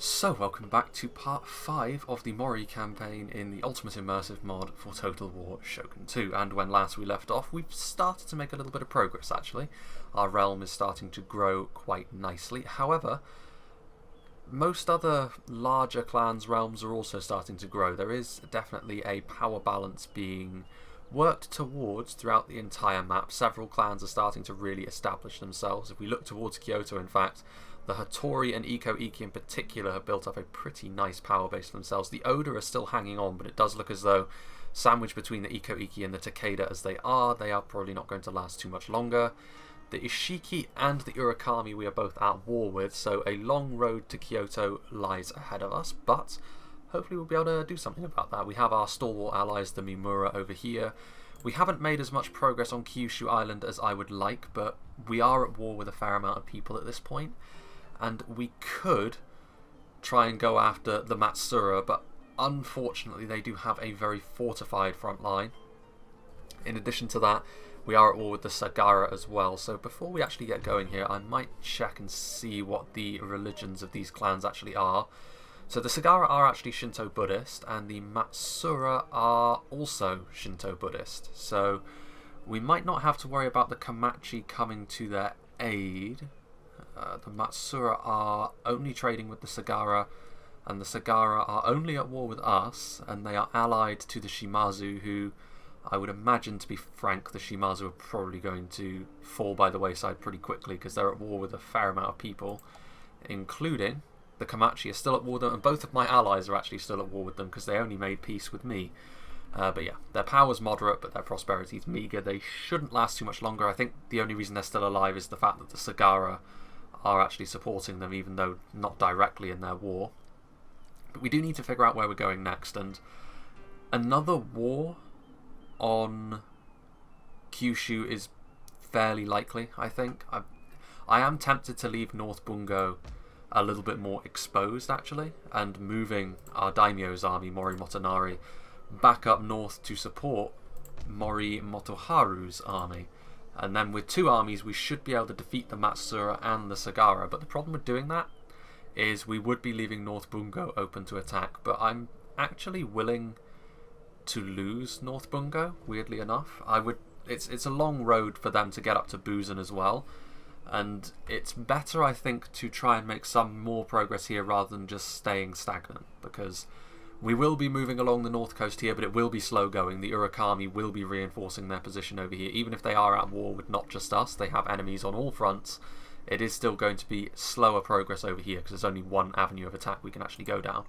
So, welcome back to part 5 of the Mori campaign in the Ultimate Immersive mod for Total War Shogun 2. And when last we left off, we've started to make a little bit of progress actually. Our realm is starting to grow quite nicely. However, most other larger clans' realms are also starting to grow. There is definitely a power balance being worked towards throughout the entire map. Several clans are starting to really establish themselves. If we look towards Kyoto, in fact, the Hattori and Iko-Iki in particular have built up a pretty nice power base for themselves. The Oda are still hanging on, but it does look as though, sandwiched between the Iko-Iki and the Takeda as they are probably not going to last too much longer. The Ishiki and the Urakami we are both at war with, so a long road to Kyoto lies ahead of us, but hopefully we'll be able to do something about that. We have our stalwart allies, the Mimura, over here. We haven't made as much progress on Kyushu Island as I would like, but we are at war with a fair amount of people at this point. And we could try and go after the Matsura, but unfortunately they do have a very fortified front line. In addition to that, we are at war with the Sagara as well. So before we actually get going here, I might check and see what the religions of these clans actually are. So the Sagara are actually Shinto Buddhist, and the Matsura are also Shinto Buddhist. So we might not have to worry about the Komachi coming to their aid. The Matsura are only trading with the Sagara, and the Sagara are only at war with us, and they are allied to the Shimazu, who I would imagine, to be frank, the Shimazu are probably going to fall by the wayside pretty quickly because they're at war with a fair amount of people, including the Komachi are still at war with them, and both of my allies are actually still at war with them because they only made peace with me. But yeah, their power's moderate, but their prosperity is meagre. They shouldn't last too much longer. I think the only reason they're still alive is the fact that the Sagara are actually supporting them, even though not directly in their war. But we do need to figure out where we're going next, and another war on Kyushu is fairly likely, I think. I am tempted to leave North Bungo a little bit more exposed, actually, and moving our daimyo's army, Mori Motonari, back up north to support Mori Motoharu's army. And then with two armies, we should be able to defeat the Matsura and the Sagara. But the problem with doing that is we would be leaving North Bungo open to attack. But I'm actually willing to lose North Bungo, weirdly enough. It's a long road for them to get up to Busan as well. And it's better, I think, to try and make some more progress here rather than just staying stagnant. Because we will be moving along the north coast here, but it will be slow going. The Urakami will be reinforcing their position over here. Even if they are at war with not just us, they have enemies on all fronts. It is still going to be slower progress over here because there's only one avenue of attack we can actually go down.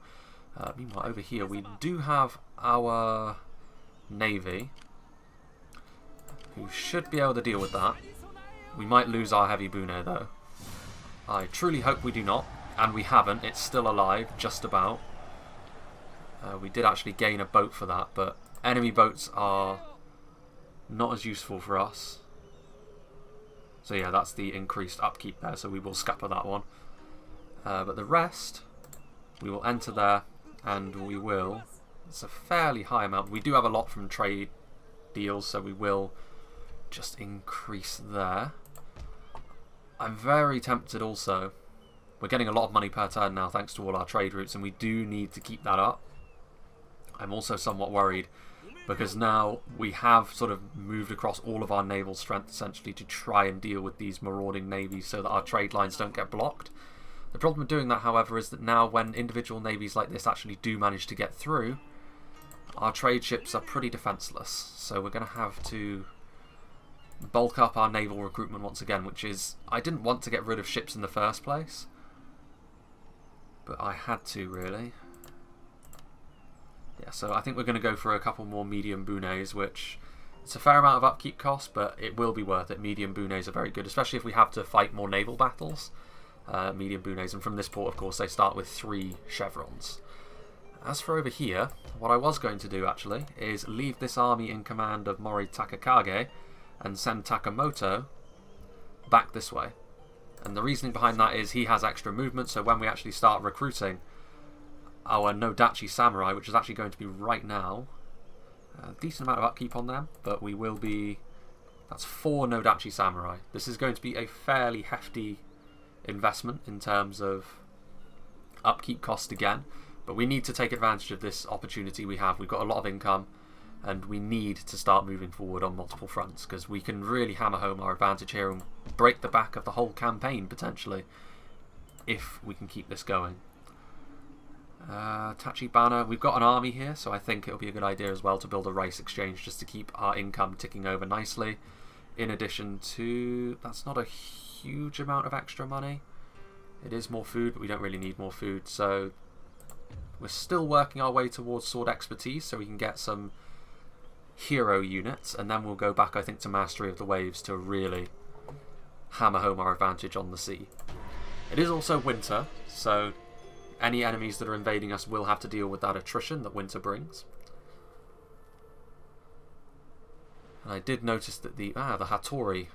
Meanwhile, over here we do have our navy, who should be able to deal with that. We might lose our heavy bune though. I truly hope we do not, and we haven't. It's still alive, just about. We did actually gain a boat for that, but enemy boats are not as useful for us. So yeah, that's the increased upkeep there, so we will scupper that one. But the rest, we will enter there, and we will... It's a fairly high amount. We do have a lot from trade deals, so we will just increase there. I'm very tempted also. We're getting a lot of money per turn now thanks to all our trade routes, and we do need to keep that up. I'm also somewhat worried because now we have sort of moved across all of our naval strength essentially to try and deal with these marauding navies so that our trade lines don't get blocked. The problem with doing that, however, is that now when individual navies like this actually do manage to get through, our trade ships are pretty defenseless. So we're going to have to bulk up our naval recruitment once again, which is... I didn't want to get rid of ships in the first place, but I had to, really. Yeah, so I think we're going to go for a couple more medium bunes, which it's a fair amount of upkeep cost, but it will be worth it. Medium bunes are very good, especially if we have to fight more naval battles. Medium bunes, and from this port, of course, they start with 3 chevrons. As for over here, what I was going to do, actually, is leave this army in command of Mori Takakage and send Takamoto back this way. And the reasoning behind that is he has extra movement, so when we actually start recruiting our Nodachi Samurai, which is actually going to be right now, a decent amount of upkeep on them, but we will be... That's 4 Nodachi Samurai. This is going to be a fairly hefty investment in terms of upkeep cost again. But we need to take advantage of this opportunity we have. We've got a lot of income, and we need to start moving forward on multiple fronts, because we can really hammer home our advantage here and break the back of the whole campaign, potentially, if we can keep this going. Tachibana, we've got an army here, so I think it'll be a good idea as well to build a rice exchange just to keep our income ticking over nicely. In addition to, that's not a huge amount of extra money. It is more food, but we don't really need more food, so we're still working our way towards sword expertise so we can get some hero units, and then we'll go back, I think, to mastery of the waves to really hammer home our advantage on the sea. It is also winter, so any enemies that are invading us will have to deal with that attrition that winter brings. And I did notice that the Hattori,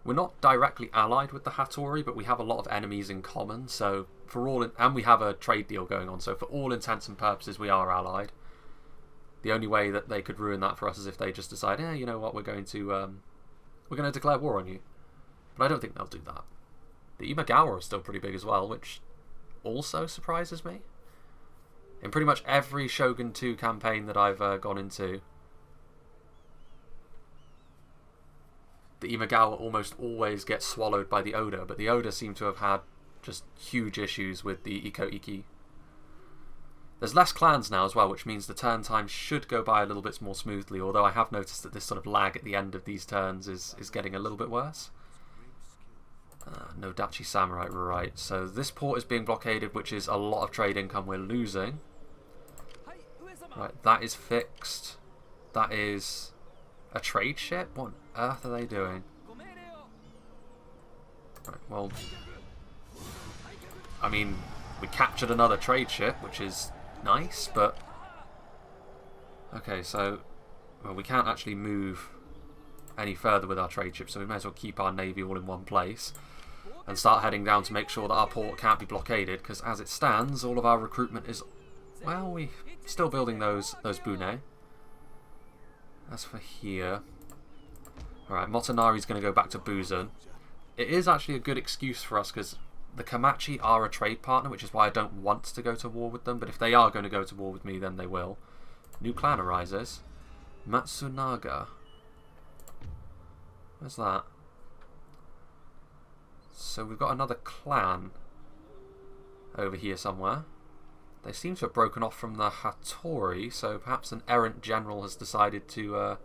we're not directly allied with the Hattori, but we have a lot of enemies in common, so and we have a trade deal going on, so for all intents and purposes we are allied. The only way that they could ruin that for us is if they just decide, you know what, we're going to declare war on you. But I don't think they'll do that. The Imagawa are still pretty big as well, which also surprises me. In pretty much every Shogun 2 campaign that I've gone into, the Imagawa almost always get swallowed by the Oda, but the Oda seem to have had just huge issues with the Iko-Iki. There's less clans now as well, which means the turn time should go by a little bit more smoothly, although I have noticed that this sort of lag at the end of these turns is getting a little bit worse. No Dachi Samurai, right. So this port is being blockaded, which is a lot of trade income we're losing. Right, that is fixed. That is a trade ship? What on earth are they doing? Right, well, I mean, we captured another trade ship, which is nice, but okay, so well, we can't actually move any further with our trade ship, so we may as well keep our navy all in one place and start heading down to make sure that our port can't be blockaded, because as it stands, all of our recruitment is, well, we're still building those bune. As for here, alright, Motonari's going to go back to Buzan. It is actually a good excuse for us, because the Komachi are a trade partner, which is why I don't want to go to war with them, but if they are going to go to war with me, then they will. New clan arises. Matsunaga. Where's that? So we've got another clan over here somewhere. They seem to have broken off from the Hattori, so perhaps an errant general has decided to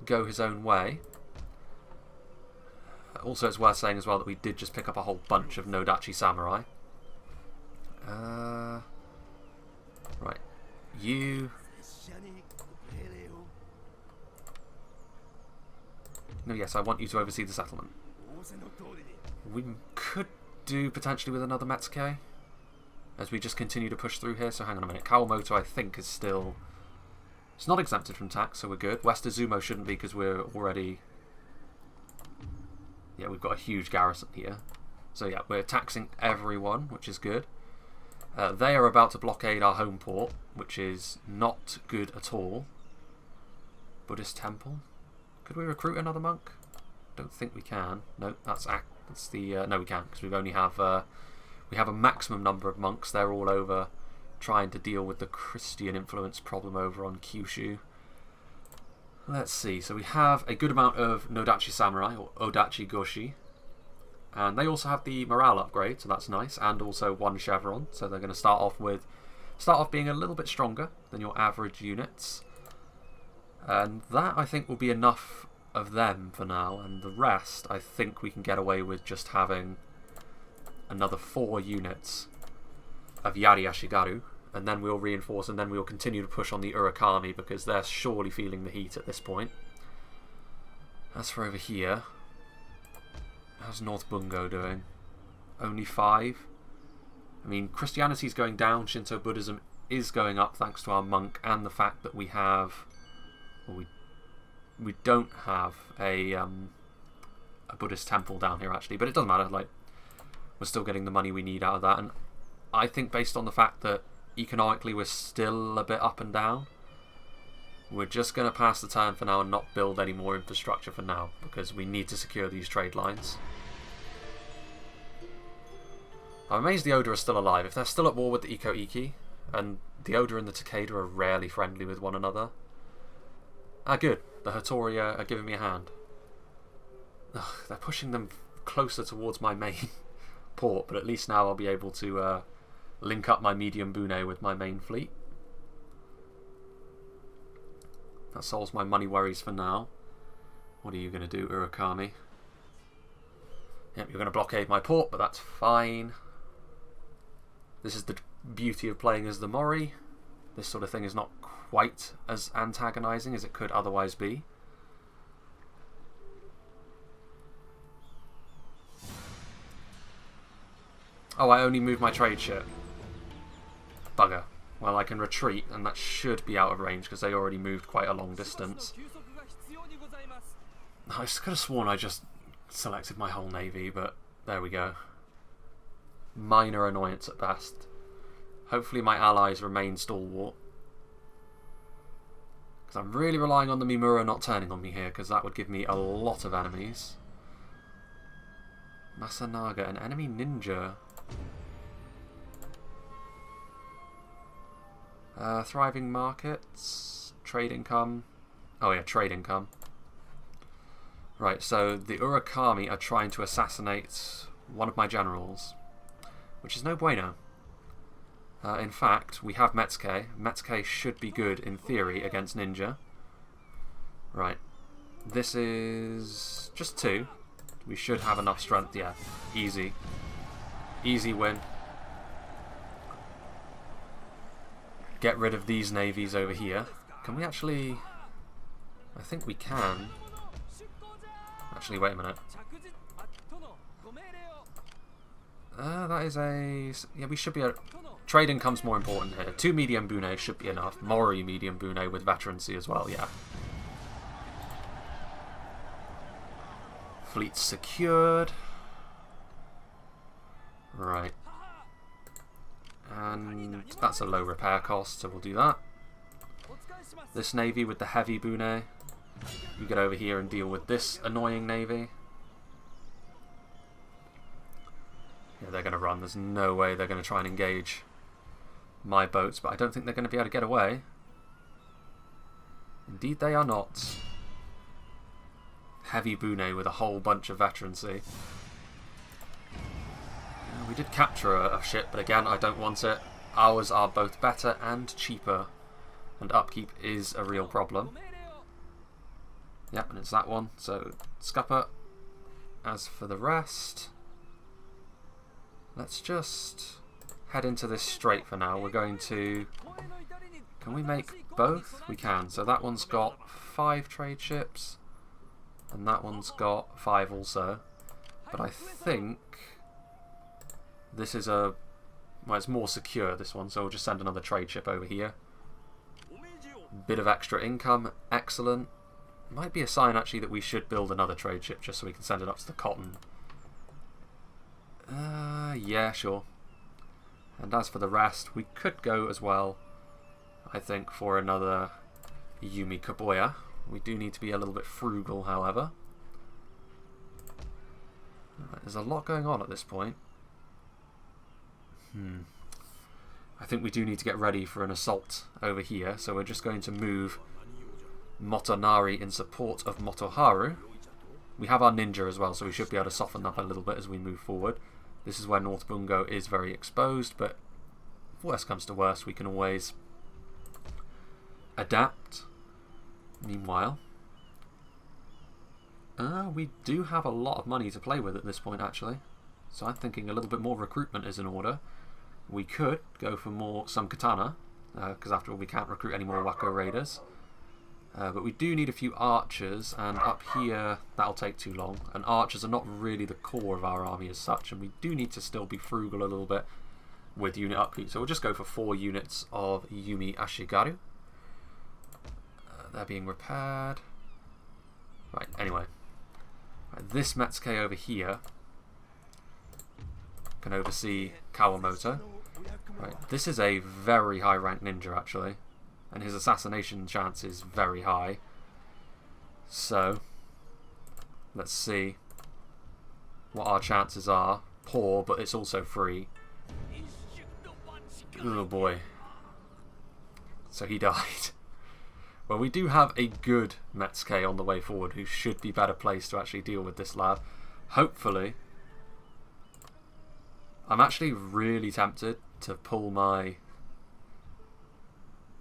go his own way. Also, it's worth saying as well that we did just pick up a whole bunch of Nodachi Samurai. Right. You... No, yes, I want you to oversee the settlement. We could do potentially with another Metsuke as we just continue to push through here. So hang on a minute. Kawamoto, I think, is still... It's not exempted from tax, so we're good. West Izumo shouldn't be because we're already... Yeah, we've got a huge garrison here. So yeah, we're taxing everyone, which is good. They are about to blockade our home port, which is not good at all. Buddhist temple. Could we recruit another monk? Don't think we can. No, that's the no, we can't, because we have a maximum number of monks. They're all over trying to deal with the Christian influence problem over on Kyushu. Let's see. So we have a good amount of Nodachi Samurai or Odachi Goshi, and they also have the morale upgrade, so that's nice, and also one chevron. So they're going to start off being a little bit stronger than your average units. And that, I think, will be enough of them for now, and the rest, I think we can get away with just having another 4 units of Yari Ashigaru, and then we'll reinforce, and then we'll continue to push on the Urakami, because they're surely feeling the heat at this point. As for over here, how's North Bungo doing? Only 5? I mean, Christianity's going down, Shinto Buddhism is going up thanks to our monk, and the fact that we have... Well, we don't have a Buddhist temple down here, actually, but it doesn't matter. Like, we're still getting the money we need out of that, and I think based on the fact that economically we're still a bit up and down, we're just going to pass the turn for now and not build any more infrastructure for now, because we need to secure these trade lines. I'm amazed the Oda are still alive. If they're still at war with the Iko Iki, and the Oda and the Takeda are rarely friendly with one another. Ah, good. The Hattori are giving me a hand. Ugh, they're pushing them closer towards my main port, but at least now I'll be able to link up my medium bune with my main fleet. That solves my money worries for now. What are you going to do, Urakami? Yep, you're going to blockade my port, but that's fine. This is the beauty of playing as the Mori. This sort of thing is not quite as antagonizing as it could otherwise be. Oh, I only moved my trade ship. Bugger. Well, I can retreat, and that should be out of range because they already moved quite a long distance. I could have sworn I just selected my whole navy, but there we go. Minor annoyance at best. Hopefully my allies remain stalwart. Because I'm really relying on the Mimura not turning on me here, because that would give me a lot of enemies. Masanaga, an enemy ninja. Thriving markets. Trade income. Oh yeah, trade income. Right, so the Urakami are trying to assassinate one of my generals, which is no bueno. In fact, we have Metsuke. Metsuke should be good in theory against ninja. Right, this is just 2. We should have enough strength, yeah. Easy. Easy win. Get rid of these navies over here. Can we actually... I think we can. Actually, wait a minute. That is a... Yeah, we should be... Trade income's more important here. 2 medium bune should be enough. Mori medium bune with veterancy as well, yeah. Fleet secured. Right. And that's a low repair cost, so we'll do that. This navy with the heavy bune. You get over here and deal with this annoying navy. Yeah, they're going to run. There's no way they're going to try and engage my boats, but I don't think they're going to be able to get away. Indeed they are not. Heavy bune with a whole bunch of veterancy. We did capture a ship, but again, I don't want it. Ours are both better and cheaper, and upkeep is a real problem. Yep, and it's that one. So, scupper. As for the rest, let's just head into this strait for now. We're going to... Can we make both? We can. So that one's got 5 trade ships, and that one's got 5 also. But I think this is a... Well, it's more secure, this one, so we'll just send another trade ship over here. Bit of extra income. Excellent. Might be a sign, actually, that we should build another trade ship just so we can send it up to the cotton. Yeah, sure. And as for the rest, we could go as well, I think, for another Yumi Kaboya. We do need to be a little bit frugal, however. Right, there's a lot going on at this point. I think we do need to get ready for an assault over here, so we're just going to move Motonari in support of Motoharu. We have our ninja as well, so we should be able to soften up a little bit as we move forward. This is where North Bungo is very exposed, but if worst comes to worst, we can always adapt. Meanwhile, we do have a lot of money to play with at this point, actually. So I'm thinking a little bit more recruitment is in order. We could go for some katana, because after all, we can't recruit any more Wako Raiders. But we do need a few archers, and up here that'll take too long. And archers are not really the core of our army as such, and we do need to still be frugal a little bit with unit upkeep. So we'll just go for 4 units of Yumi Ashigaru. They're being repaired. Right, anyway. Right, this Metsuke over here can oversee Kawamoto. Right, this is a very high rank ninja, actually. And his assassination chance is very high. So, let's see what our chances are. poor, but it's also free. Oh boy. So he died. Well, we do have a good Metsuke on the way forward who should be better placed to actually deal with this lad. Hopefully. I'm actually really tempted to pull my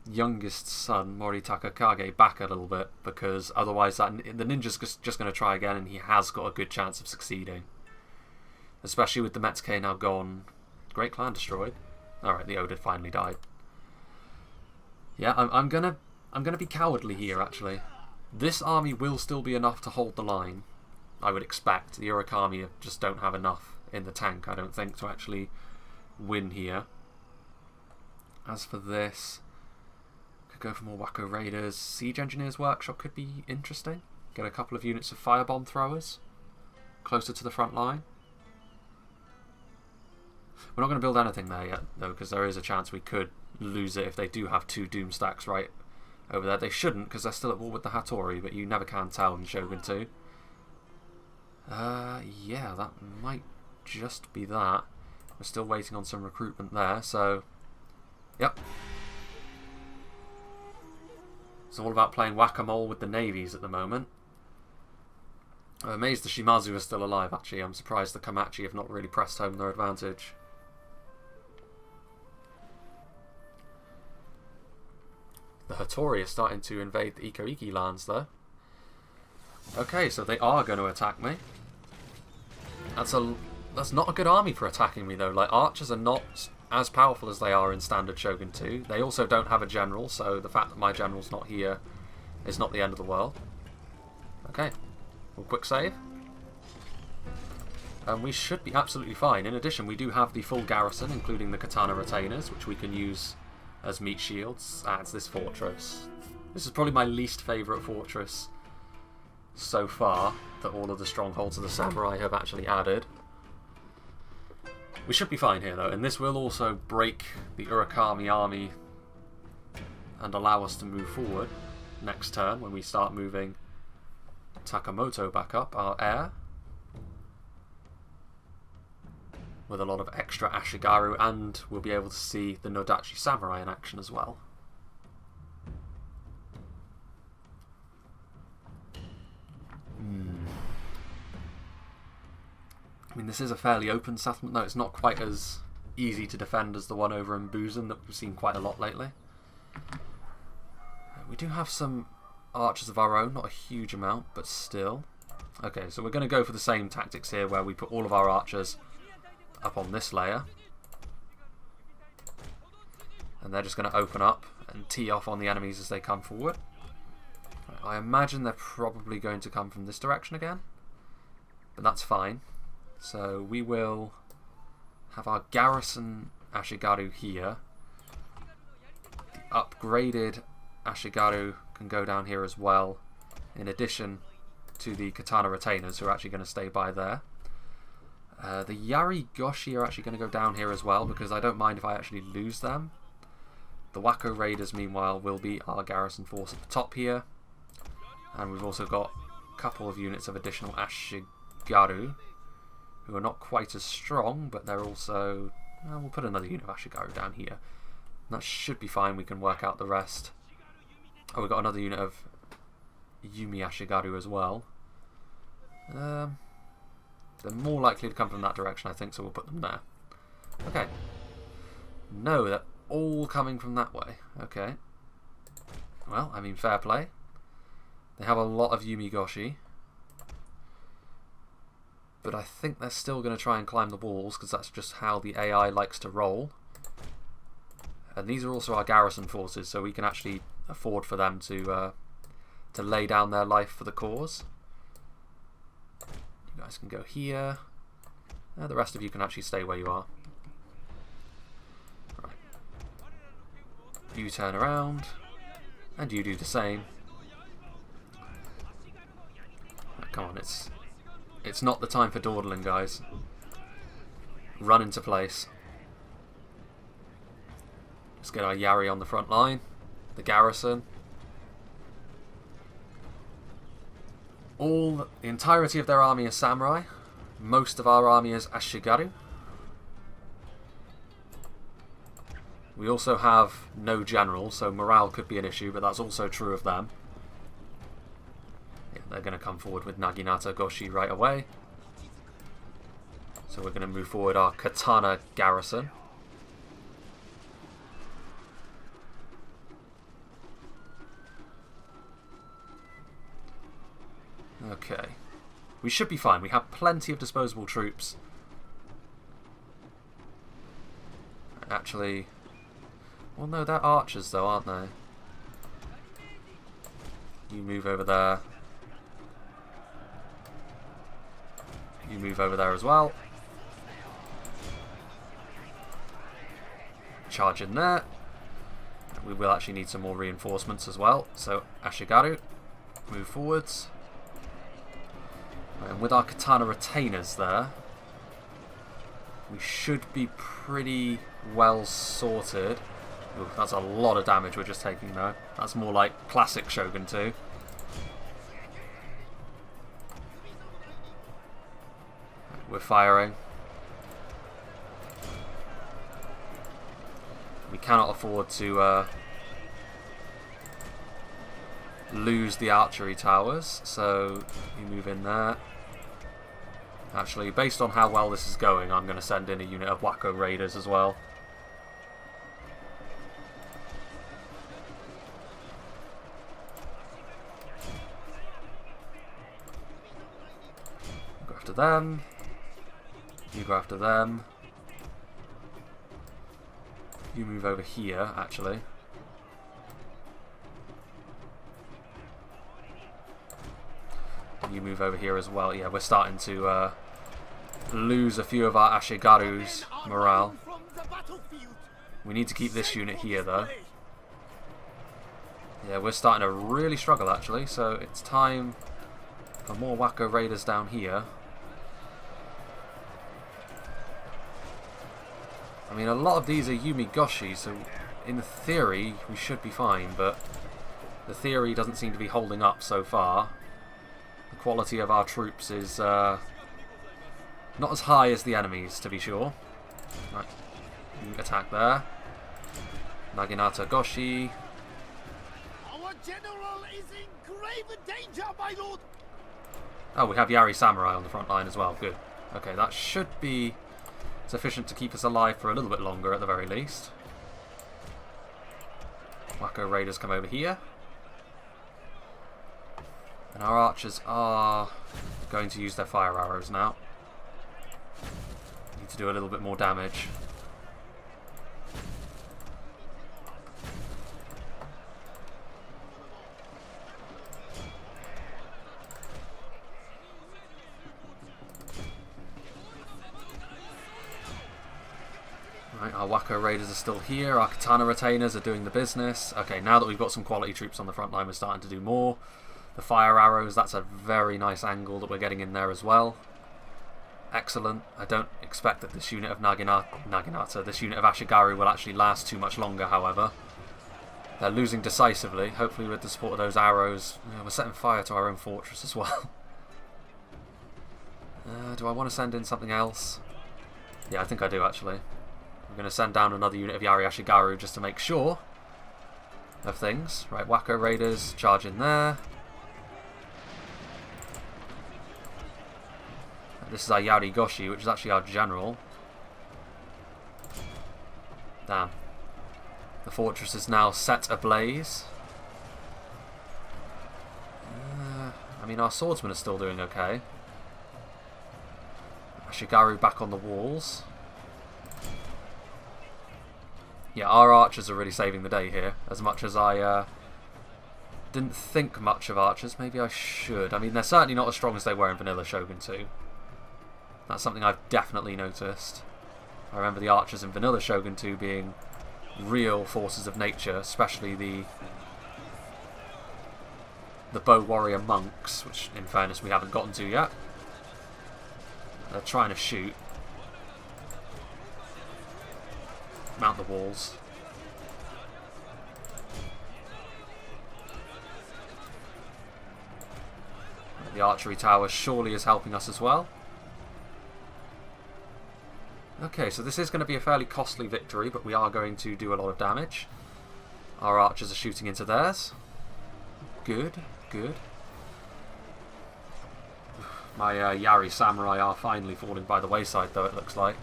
youngest son, Mori Takakage, back a little bit, because otherwise the ninja's just going to try again, and he has got a good chance of succeeding. Especially with the Metsuke now gone. Great clan destroyed. Alright, the Oda finally died. Yeah, I'm gonna be cowardly here, actually. This army will still be enough to hold the line, I would expect. The Urakami just don't have enough in the tank, I don't think, to actually win here. As for this, could go for more Wacko Raiders. Siege Engineers Workshop could be interesting. Get a couple of units of firebomb throwers closer to the front line. We're not going to build anything there yet, though, because there is a chance we could lose it if they do have 2 Doom stacks right over there. They shouldn't, because they're still at war with the Hattori, but you never can tell in Shogun 2. Yeah, that might just be that. We're still waiting on some recruitment there, so... Yep. It's all about playing whack-a-mole with the navies at the moment. I'm amazed the Shimazu is still alive, actually. I'm surprised the Komachi have not really pressed home their advantage. The Hattori are starting to invade the Iko-Iki lands, though. Okay, so they are going to attack me. That's not a good army for attacking me, though. Like, archers are not as powerful as they are in standard Shogun 2. They also don't have a general, so the fact that my general's not here is not the end of the world. Okay, we'll quick save. And we should be absolutely fine. In addition, we do have the full garrison, including the katana retainers, which we can use as meat shields. It's this fortress. This is probably my least favourite fortress so far that all of the strongholds of the samurai have actually added. We should be fine here, though, and this will also break the Urakami army and allow us to move forward next turn when we start moving Takamoto back up, our heir, with a lot of extra Ashigaru, and we'll be able to see the Nodachi Samurai in action as well. I mean, this is a fairly open settlement, though. It's not quite as easy to defend as the one over in Busan that we've seen quite a lot lately. We do have some archers of our own, not a huge amount, but still. Okay, so we're going to go for the same tactics here, where we put all of our archers up on this layer. And they're just going to open up and tee off on the enemies as they come forward. I imagine they're probably going to come from this direction again, but that's fine. So we will have our garrison Ashigaru here. The upgraded Ashigaru can go down here as well, in addition to the katana retainers who are actually going to stay by there. The Yari Goshi are actually going to go down here as well, because I don't mind if I actually lose them. The Wacko Raiders, meanwhile, will be our garrison force at the top here. And we've also got a couple of units of additional Ashigaru, who are not quite as strong, but they're also... Well, we'll put another unit of Ashigaru down here. That should be fine, we can work out the rest. Oh, we've got another unit of Yumi Ashigaru as well. They're more likely to come from that direction, I think, so we'll put them there. Okay. No, they're all coming from that way. Okay. Well, I mean, fair play. They have a lot of Yumi Goshi. But I think they're still going to try and climb the walls, because that's just how the AI likes to roll. And these are also our garrison forces, so we can actually afford for them to lay down their life for the cause. You guys can go here. The rest of you can actually stay where you are. Right. You turn around, and you do the same. Right, come on, it's not the time for dawdling, guys. Run into place. Let's get our Yari on the front line. The garrison. The entirety of their army is samurai. Most of our army is Ashigaru. We also have no general, so morale could be an issue, but that's also true of them. Yeah, they're going to come forward with Naginata Goshi right away. So we're going to move forward our Katana garrison. Okay. We should be fine. We have plenty of disposable troops. Actually... Well, no, they're archers, though, aren't they? You move over there. You move over there as well. Charge in there. We will actually need some more reinforcements as well. So, Ashigaru, move forwards. Right, and with our Katana retainers there, we should be pretty well sorted. Ooh, that's a lot of damage we're just taking though. That's more like classic Shogun 2. We're firing. We cannot afford to lose the archery towers, so you move in there. Actually, based on how well this is going, I'm going to send in a unit of Wacko Raiders as well. Go after them. You go after them. You move over here, actually. You move over here as well. Yeah, we're starting to lose a few of our Ashigaru's morale. We need to keep this unit here, though. Yeah, we're starting to really struggle, actually. So it's time for more Wacko Raiders down here. I mean, a lot of these are Yumigoshi, so in theory we should be fine, but the theory doesn't seem to be holding up so far. The quality of our troops is not as high as the enemy's, to be sure. Right, you attack there. Naginata Goshi. Our general is in grave danger, my lord. Oh, we have Yari Samurai on the front line as well. Good. Okay, that should be sufficient to keep us alive for a little bit longer at the very least. Wacko Raiders come over here. And our archers are going to use their fire arrows now. Need to do a little bit more damage. Right, our Wacko Raiders are still here. Our Katana Retainers are doing the business. Okay, now that we've got some quality troops on the front line, we're starting to do more. The fire arrows, that's a very nice angle that we're getting in there as well. Excellent. I don't expect that this unit of Naginata, this unit of Ashigaru will actually last too much longer, however. They're losing decisively. Hopefully with the support of those arrows, we're setting fire to our own fortress as well. Do I want to send in something else? Yeah, I think I do actually. I'm going to send down another unit of Yari Ashigaru just to make sure of things. Right, Wacko Raiders, charge in there. This is our Yari Goshi, which is actually our general. Damn. The fortress is now set ablaze. I mean, our swordsmen are still doing okay. Ashigaru back on the walls. Yeah, our archers are really saving the day here. As much as I didn't think much of archers, maybe I should. I mean, they're certainly not as strong as they were in Vanilla Shogun 2. That's something I've definitely noticed. I remember the archers in Vanilla Shogun 2 being real forces of nature, especially the bow warrior monks, which in fairness we haven't gotten to yet. They're trying to shoot. Mount the walls. The archery tower surely is helping us as well. Okay, so this is going to be a fairly costly victory, but we are going to do a lot of damage. Our archers are shooting into theirs. Good, good. My Yari samurai are finally falling by the wayside, though, it looks like.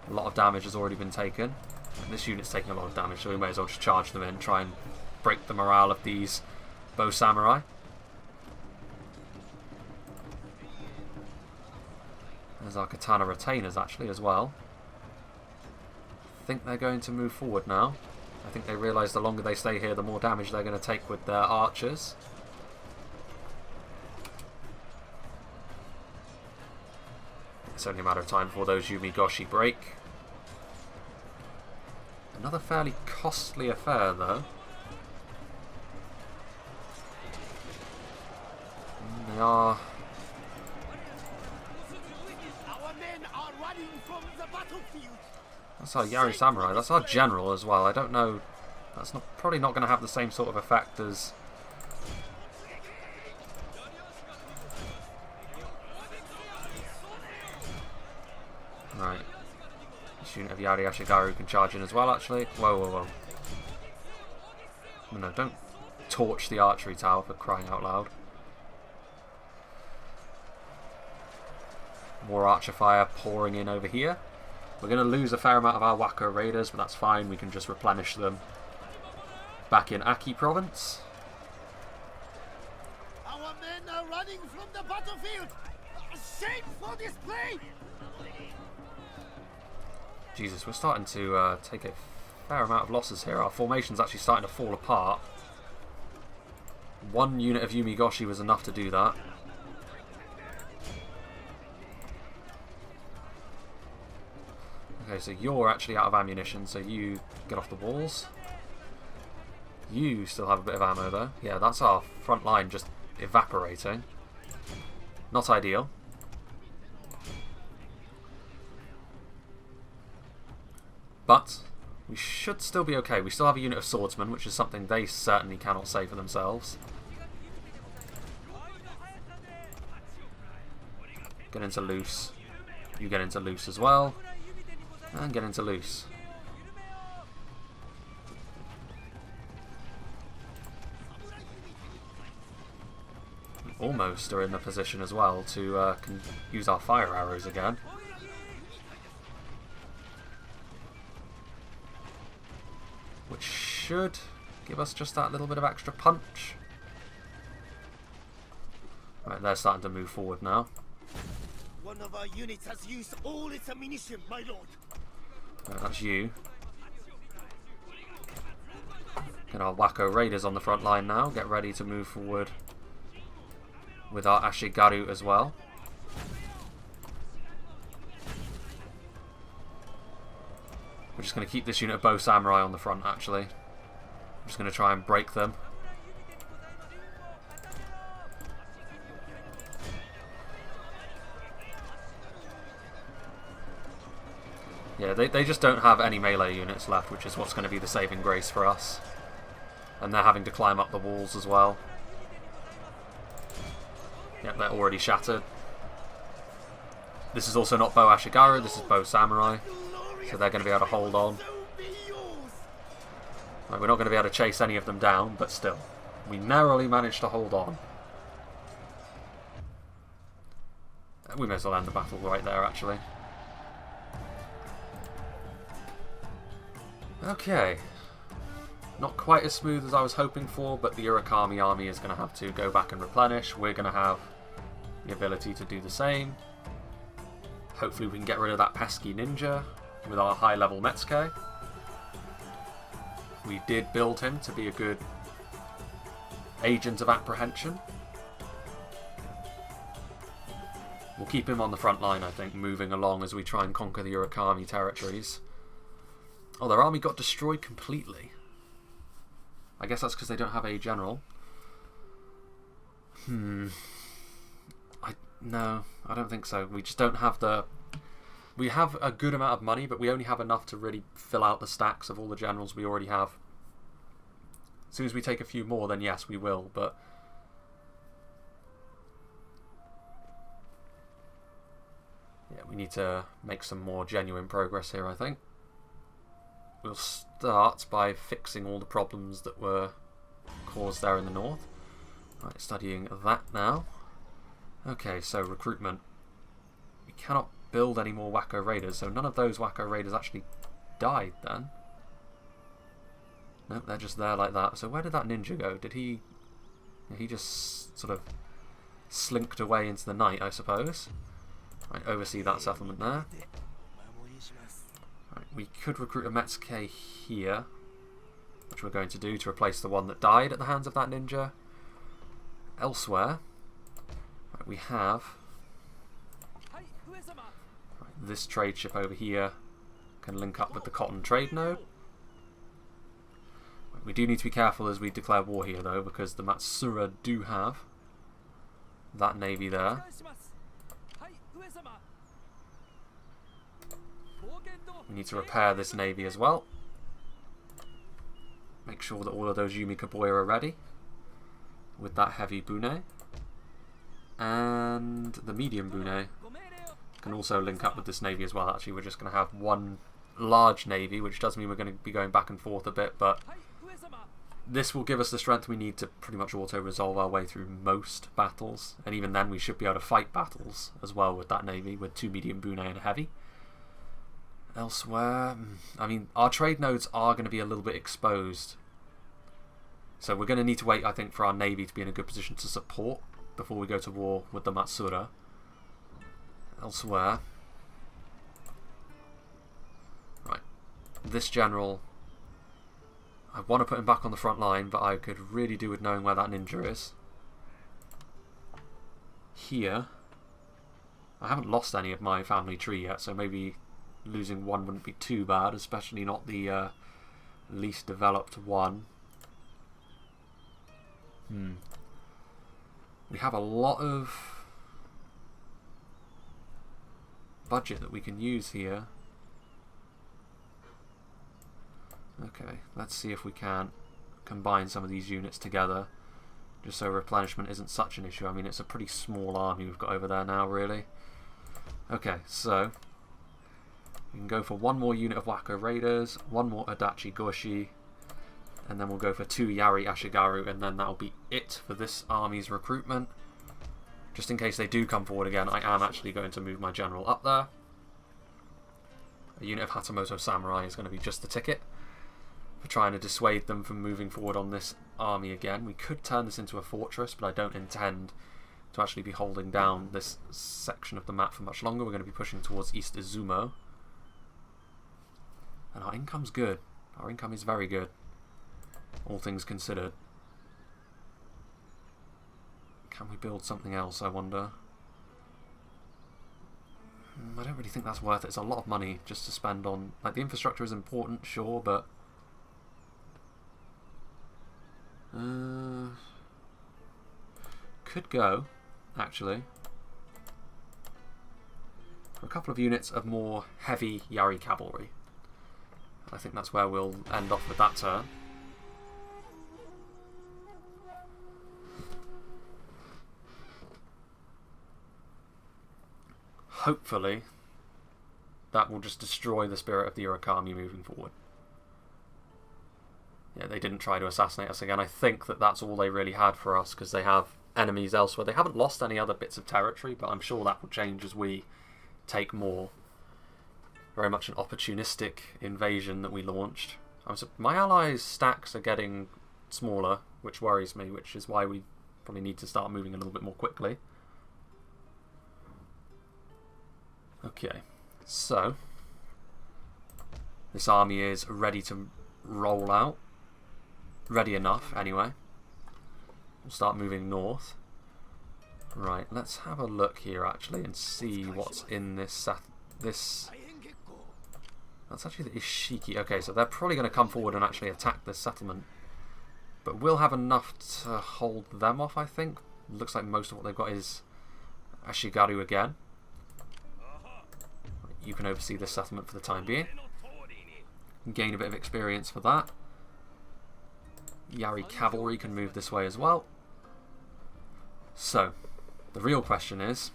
A lot of damage has already been taken. And this unit's taking a lot of damage, so we may as well just charge them in, try and break the morale of these bow samurai. There's our katana retainers, actually, as well. I think they're going to move forward now. I think they realise the longer they stay here, the more damage they're going to take with their archers. It's only a matter of time before those Yumigoshi break. Another fairly costly affair, though. They are... Our men are running from the battlefield. That's our Yari samurai. That's our general as well. I don't know... That's probably not going to have the same sort of effect as... Right. This unit of Yari Ashigaru can charge in as well, actually. Whoa, whoa, whoa. No, don't torch the archery tower, for crying out loud. More archer fire pouring in over here. We're going to lose a fair amount of our Wako raiders, but that's fine. We can just replenish them back in Aki province. Our men are running from the battlefield. Shameful display. Jesus, we're starting to take a fair amount of losses here. Our formation's actually starting to fall apart. One unit of Yumigoshi was enough to do that. Okay, so you're actually out of ammunition, so you get off the walls. You still have a bit of ammo though. Yeah, that's our front line just evaporating. Not ideal. But we should still be okay. We still have a unit of swordsmen, which is something they certainly cannot say for themselves. Get into loose. You get into loose as well. And get into loose. We almost are in the position as well to use our fire arrows again. Which should give us just that little bit of extra punch. Right, they're starting to move forward now. One of our units has used all its ammunition, my lord. Right, that's you. Get our Wako raiders on the front line now. Get ready to move forward with our Ashigaru as well. We're just going to keep this unit of bow samurai on the front, actually. I'm just going to try and break them. Yeah, they just don't have any melee units left, which is what's going to be the saving grace for us. And they're having to climb up the walls as well. Yep, they're already shattered. This is also not bow Ashigaru, this is bow samurai. So they're going to be able to hold on. Right, we're not going to be able to chase any of them down, but still. We narrowly managed to hold on. We may as well end the battle right there, actually. Okay. Not quite as smooth as I was hoping for, but the Urakami army is going to have to go back and replenish. We're going to have the ability to do the same. Hopefully we can get rid of that pesky ninja with our high-level Metsuke. We did build him to be a good agent of apprehension. We'll keep him on the front line, I think, moving along as we try and conquer the Urakami territories. Oh, their army got destroyed completely. I guess that's because they don't have a general. No, I don't think so. We just don't have the... We have a good amount of money, but we only have enough to really fill out the stacks of all the generals we already have. As soon as we take a few more, then yes, we will, but... Yeah, We need to make some more genuine progress here, I think. We'll start by fixing all the problems that were caused there in the north. Right, studying that now. Okay, so recruitment. We cannot build any more Wacko Raiders, so none of those Wacko Raiders actually died then. Nope, they're just there like that. So where did that ninja go? Did he... He just sort of slinked away into the night, I suppose. Right, oversee that settlement there. Right, we could recruit a Metsuke here, which we're going to do to replace the one that died at the hands of that ninja. Elsewhere, right, we have this trade ship over here can link up with the cotton trade node. Right, we do need to be careful as we declare war here though, because the Matsura do have that navy there. We need to repair this navy as well. Make sure that all of those Yumi Kaboya are ready with that heavy bune. And the medium bune can also link up with this navy as well. Actually, we're just going to have one large navy, which does mean we're going to be going back and forth a bit, but this will give us the strength we need to pretty much auto-resolve our way through most battles. And even then, we should be able to fight battles as well with that navy, with 2 medium bune and a heavy. Elsewhere, I mean, our trade nodes are going to be a little bit exposed. So we're going to need to wait, I think, for our navy to be in a good position to support before we go to war with the Matsura. Elsewhere. Right. This general, I want to put him back on the front line, but I could really do with knowing where that ninja is. Here, I haven't lost any of my family tree yet, so maybe losing one wouldn't be too bad, especially not the least developed one. We have a lot of budget that we can use here. Okay, let's see if we can combine some of these units together, just so replenishment isn't such an issue. I mean, it's a pretty small army we've got over there now, really. Okay, so we can go for one more unit of Wacko Raiders, one more Adachi Goshi, and then we'll go for 2 Yari Ashigaru, and then that'll be it for this army's recruitment. Just in case they do come forward again, I am actually going to move my general up there. A unit of Hatamoto Samurai is going to be just the ticket for trying to dissuade them from moving forward on this army again. We could turn this into a fortress, but I don't intend to actually be holding down this section of the map for much longer. We're going to be pushing towards East Izumo. And our income's good. Our income is very good, all things considered. Can we build something else, I wonder? I don't really think that's worth it. It's a lot of money just to spend on... Like, the infrastructure is important, sure, but... could go, actually, for a couple of units of more heavy Yari cavalry. I think that's where we'll end off with that turn. Hopefully, that will just destroy the spirit of the Urakami moving forward. Yeah, they didn't try to assassinate us again. I think that that's all they really had for us, because they have enemies elsewhere. They haven't lost any other bits of territory, but I'm sure that will change as we take more. Very much an opportunistic invasion that we launched. My allies' stacks are getting smaller, which worries me, which is why we probably need to start moving a little bit more quickly. Okay, so this army is ready to roll out. Ready enough, anyway. We'll start moving north. Right, let's have a look here, actually, and see what's in this... That's actually the Ishiki. Okay, so they're probably going to come forward and actually attack this settlement. But we'll have enough to hold them off, I think. Looks like most of what they've got is Ashigaru again. You can oversee this settlement for the time being. Gain a bit of experience for that. Yari cavalry can move this way as well. So, the real question is,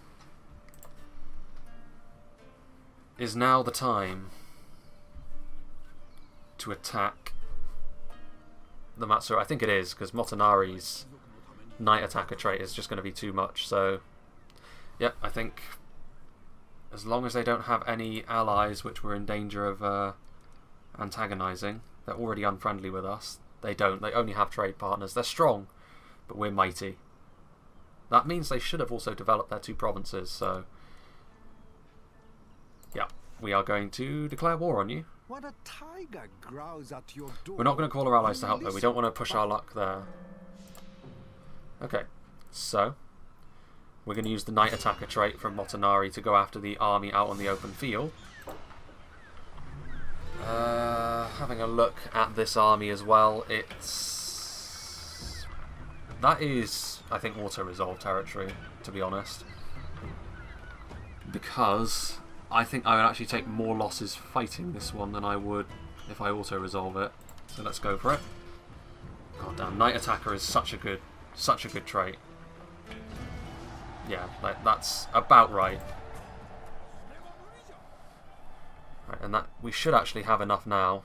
is now the time to attack the Matsuri. I think it is, because Motonari's Night Attacker trait is just going to be too much. So, yep, I think as long as they don't have any allies which we're in danger of antagonizing, they're already unfriendly with us. They don't. They only have trade partners. They're strong, but we're mighty. That means they should have also developed their 2 provinces, so yeah, we are going to declare war on you. When a tiger growls at your door, We're not going to call our allies to help though. We don't want to push our luck there. Okay, so we're going to use the Night Attacker trait from Motonari to go after the army out on the open field. Having a look at this army as well, that is, I think, auto-resolve territory, to be honest. Because I think I would actually take more losses fighting this one than I would if I auto-resolve it. So let's go for it. God damn, Night Attacker is such a good trait. Yeah, that's about right. Right, and that we should actually have enough now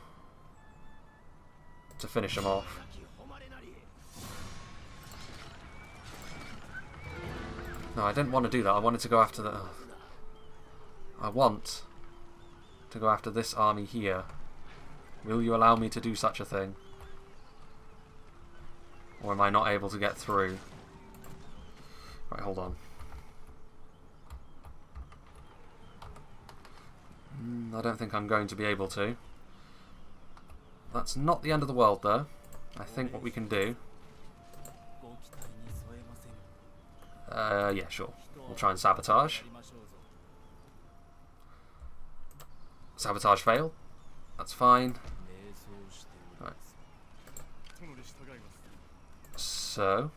to finish them off. No, I didn't want to do that. I wanted to go after the... I want to go after this army here. Will you allow me to do such a thing? Or am I not able to get through? Right, hold on. I don't think I'm going to be able to. That's not the end of the world, though. I think what we can do... yeah, sure. We'll try and sabotage. Sabotage failed. That's fine. Right. So...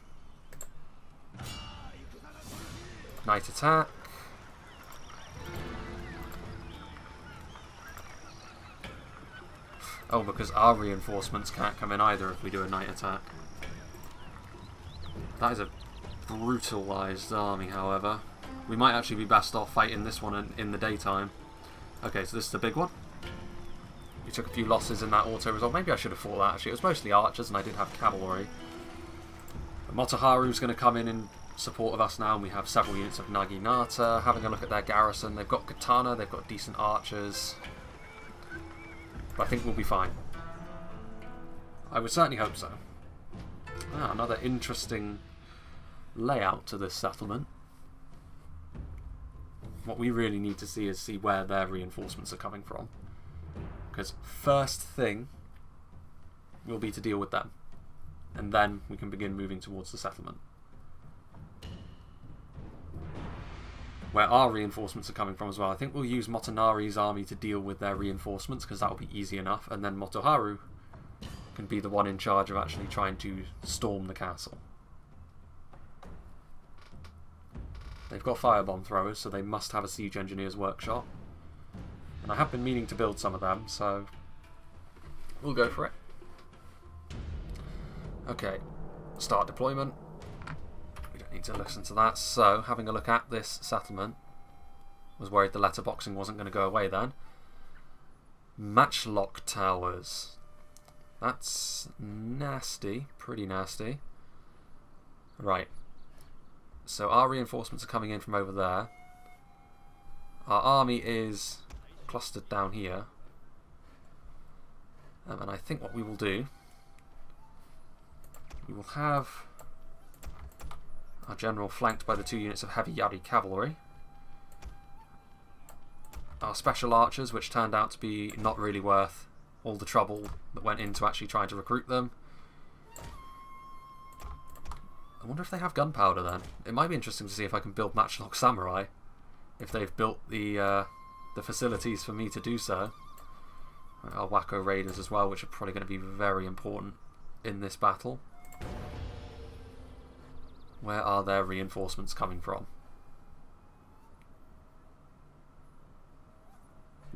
Night attack. Oh, because our reinforcements can't come in either if we do a night attack. That is a brutalized army, however. We might actually be best off fighting this one in the daytime. Okay, so this is the big one. We took a few losses in that auto-resolve. Maybe I should have fought that, actually. It was mostly archers, and I did have cavalry. But Motoharu's going to come in support of us now, and we have several units of Naginata. Having a look at their garrison, they've got katana, they've got decent archers. But I think we'll be fine. I would certainly hope so. Ah, another interesting layout to this settlement. What we really need to see is where their reinforcements are coming from. Because first thing will be to deal with them. And then we can begin moving towards the settlement. Where our reinforcements are coming from as well. I think we'll use Motonari's army to deal with their reinforcements, because that will be easy enough. And then Motoharu can be the one in charge of actually trying to storm the castle. They've got firebomb throwers, so they must have a siege engineer's workshop. And I have been meaning to build some of them, so we'll go for it. Okay, start deployment. We don't need to listen to that. So, having a look at this settlement, was worried the letterboxing wasn't going to go away then. Matchlock towers. That's nasty, pretty nasty. Right. So our reinforcements are coming in from over there. Our army is clustered down here. And I think what we will do, we will have our general flanked by the 2 units of heavy Yari cavalry. Our special archers, which turned out to be not really worth all the trouble that went into actually trying to recruit them. I wonder if they have gunpowder then. It might be interesting to see if I can build Matchlock Samurai. If they've built the facilities for me to do so. Our Wacko Raiders as well, which are probably going to be very important in this battle. Where are their reinforcements coming from?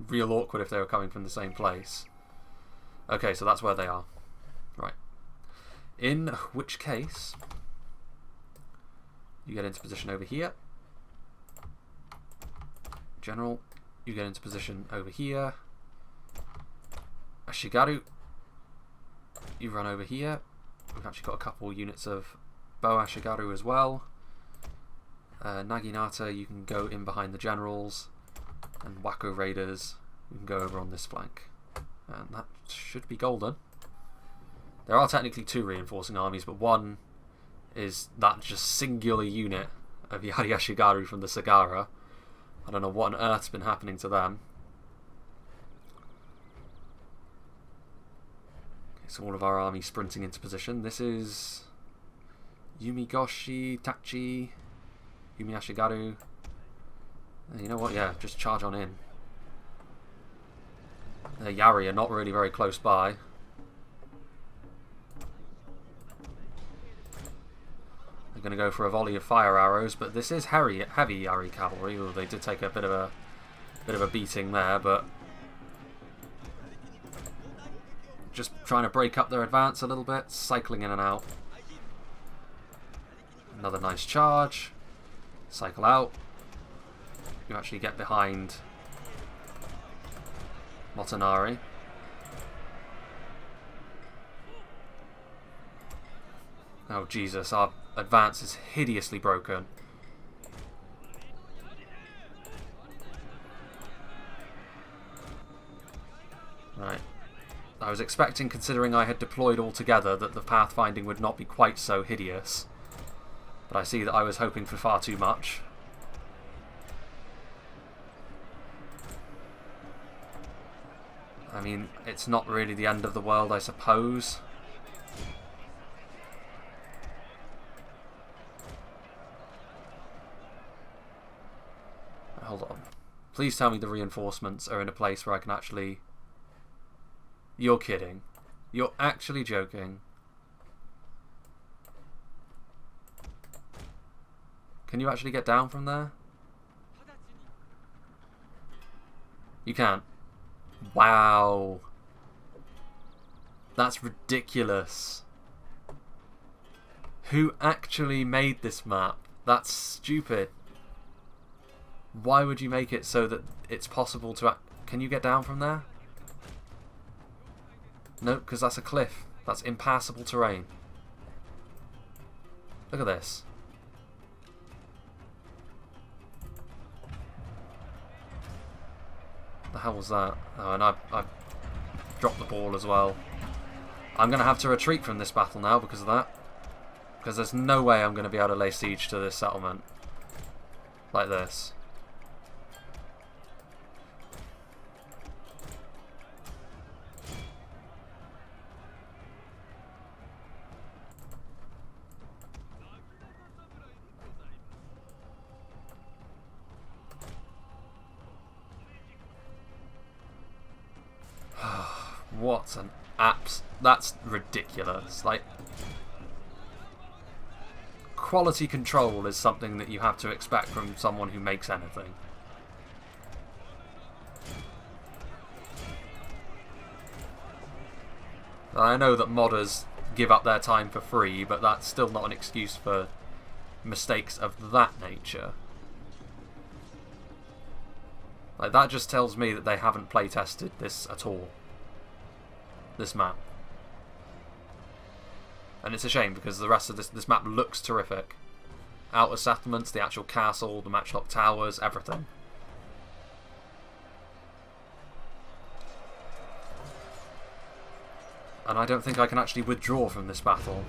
Real awkward if they were coming from the same place. Okay, so that's where they are. Right. In which case, you get into position over here. General, you get into position over here. Ashigaru, you run over here. We've actually got a couple units of Bow Ashigaru as well. Naginata, you can go in behind the generals, and Wako Raiders, you can go over on this flank. And that should be golden. There are technically 2 reinforcing armies, but one is that just singular unit of Yari Ashigaru from the Sagara. I don't know what on earth's been happening to them. Okay, so all of our army sprinting into position. This is Yumigoshi, Tachi, Yumi Ashigaru. And you know what? Yeah, just charge on in. The Yari are not really very close by. They're going to go for a volley of fire arrows, but this is heavy Yari cavalry. Ooh, they did take a bit of a beating there, but just trying to break up their advance a little bit, cycling in and out. Another nice charge. Cycle out. You actually get behind Motonari. Oh Jesus, our advance is hideously broken. Right. I was expecting, considering I had deployed all together, that the pathfinding would not be quite so hideous. But I see that I was hoping for far too much. I mean, it's not really the end of the world, I suppose. Hold on. Please tell me the reinforcements are in a place where I can actually... You're kidding. You're actually joking. Can you actually get down from there? You can. Wow. That's ridiculous. Who actually made this map? That's stupid. Why would you make it so that it's possible to... Can you get down from there? No, because that's a cliff. That's impassable terrain. Look at this. The hell was that? Oh, and I dropped the ball as well. I'm going to have to retreat from this battle now because of that. Because there's no way I'm going to be able to lay siege to this settlement. Like this. What an apps. That's ridiculous. Like, quality control is something that you have to expect from someone who makes anything. I know that modders give up their time for free, but that's still not an excuse for mistakes of that nature. Like, that just tells me that they haven't playtested this at all. This map. And it's a shame because the rest of this map looks terrific. Outer settlements, the actual castle, the matchlock towers, everything. And I don't think I can actually withdraw from this battle.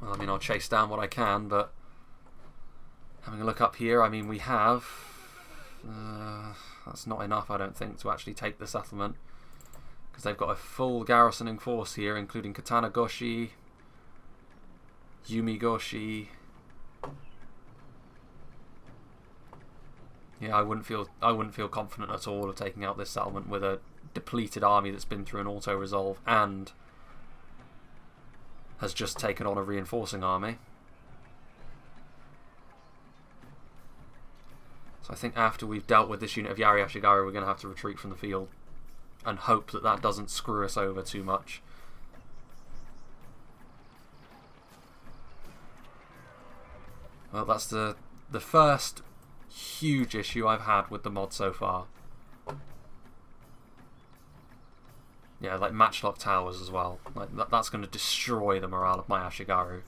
Well, I mean, I'll chase down what I can, but having a look up here, I mean, we have... that's not enough, I don't think, to actually take the settlement. Because they've got a full garrisoning force here, including Katanagoshi, Yumigoshi. Yeah, I wouldn't feel confident at all of taking out this settlement with a depleted army that's been through an auto-resolve and has just taken on a reinforcing army. So I think after we've dealt with this unit of Yari Ashigara, we're going to have to retreat from the field and hope that that doesn't screw us over too much. Well, that's the first huge issue I've had with the mod so far. Yeah, like matchlock towers as well. Like that's going to destroy the morale of my Ashigaru.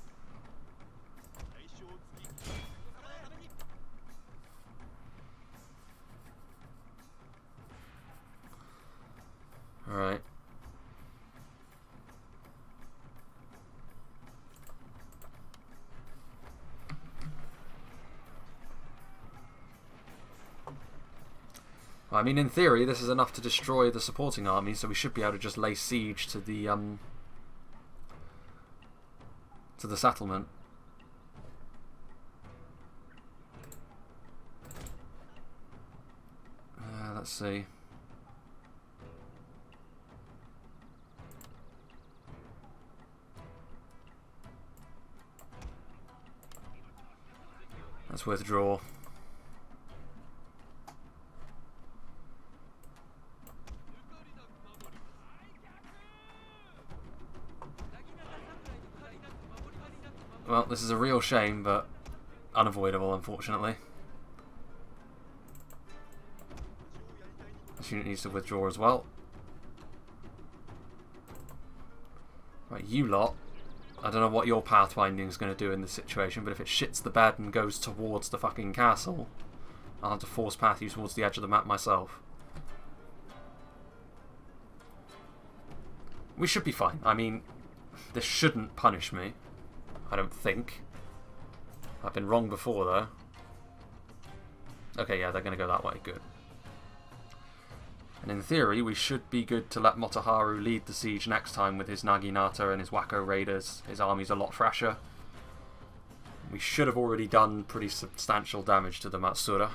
Alright. I mean, in theory, this is enough to destroy the supporting army, so we should be able to just lay siege to the settlement. Let's see. Let's withdraw. Well, this is a real shame, but unavoidable, unfortunately. This unit needs to withdraw as well. Right, you lot. I don't know what your pathfinding is going to do in this situation, but if it shits the bed and goes towards the fucking castle, I'll have to force path you towards the edge of the map myself. We should be fine. I mean, this shouldn't punish me. I don't think. I've been wrong before, though. Okay, yeah, they're going to go that way. Good. And in theory, we should be good to let Motoharu lead the siege next time with his Naginata and his Wako Raiders. His army's a lot fresher. We should have already done pretty substantial damage to the Matsura.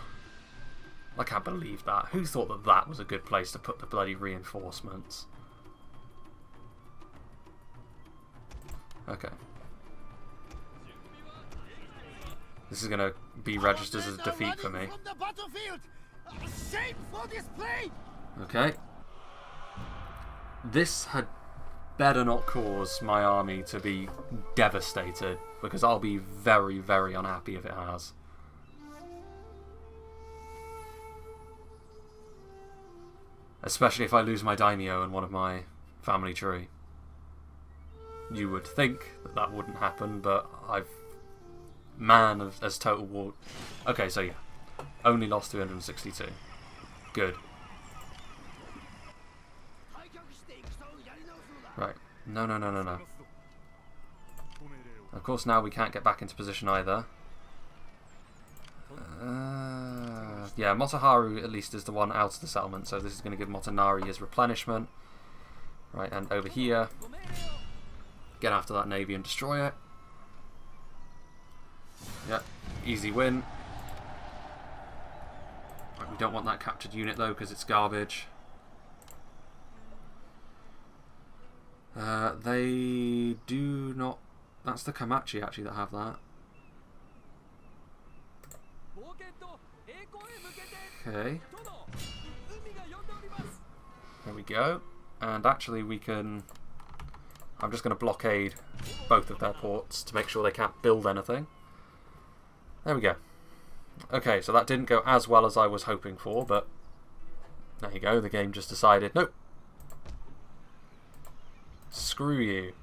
I can't believe that. Who thought that that was a good place to put the bloody reinforcements? Okay. This is going to be registered as a defeat for me. Okay. This had better not cause my army to be devastated, because I'll be very, very unhappy if it has. Especially if I lose my daimyo and one of my family tree. You would think that that wouldn't happen, but I've... Man, as Total War... Okay, so yeah. Only lost 362. Good. Right. No. Of course, now we can't get back into position either. Yeah, Motoharu at least is the one out of the settlement, so this is going to give Motonari his replenishment. Right, and over here, get after that navy and destroy it. Yep, easy win. Right, we don't want that captured unit though, because it's garbage. They do not... That's the Kamachi actually that have that. Okay. There we go. And actually we can... I'm just going to blockade both of their ports to make sure they can't build anything. There we go. Okay, so that didn't go as well as I was hoping for, but there you go. The game just decided, nope. Screw you.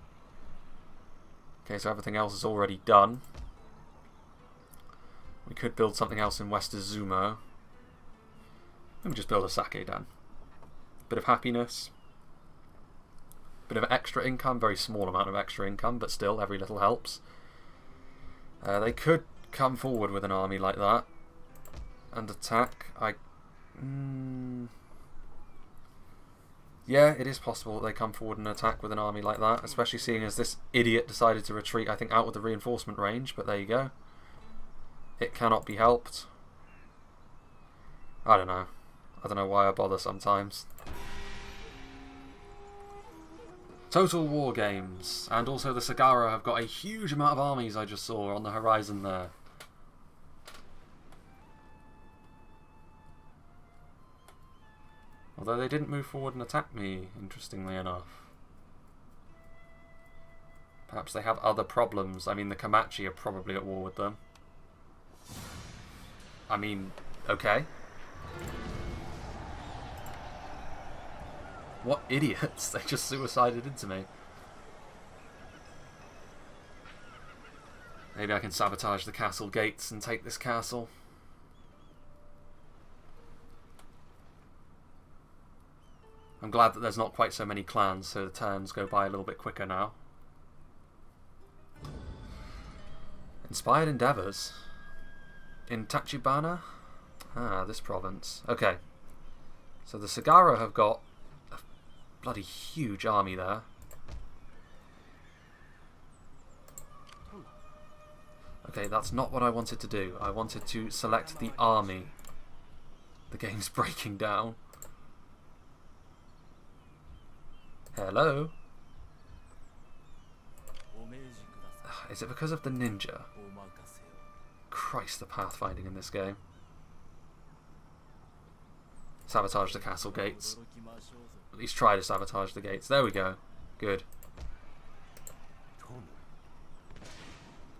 Okay, so everything else is already done. We could build something else in West Izumo. Let me just build a sake den. Bit of happiness. Bit of extra income. Very small amount of extra income, but still, every little helps. They could come forward with an army like that and attack. Yeah, it is possible that they come forward and attack with an army like that, especially seeing as this idiot decided to retreat, I think, out of the reinforcement range, but there you go. It cannot be helped. I don't know. I don't know why I bother sometimes. Total War Games, and also the Sagara have got a huge amount of armies I just saw on the horizon there. Although they didn't move forward and attack me, interestingly enough. Perhaps they have other problems. I mean, the Komachi are probably at war with them. I mean, okay. What idiots! They just suicided into me. Maybe I can sabotage the castle gates and take this castle. I'm glad that there's not quite so many clans, so the turns go by a little bit quicker now. Inspired endeavours. In Tachibana? Ah, this province. Okay. So the Sagara have got a bloody huge army there. Okay, that's not what I wanted to do. I wanted to select the army. The game's breaking down. Hello? Is it because of the ninja? Christ, the pathfinding in this game. Sabotage the castle gates. At least try to sabotage the gates. There we go. Good.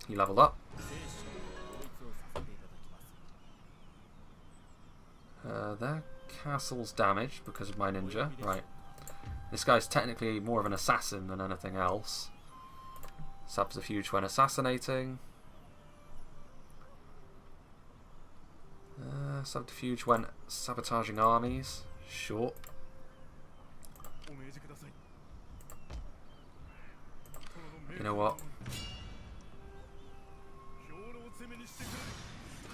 He leveled up. Their castle's damaged because of my ninja. Right. This guy's technically more of an assassin than anything else. Subterfuge when assassinating. Subterfuge when sabotaging armies. Sure. You know what?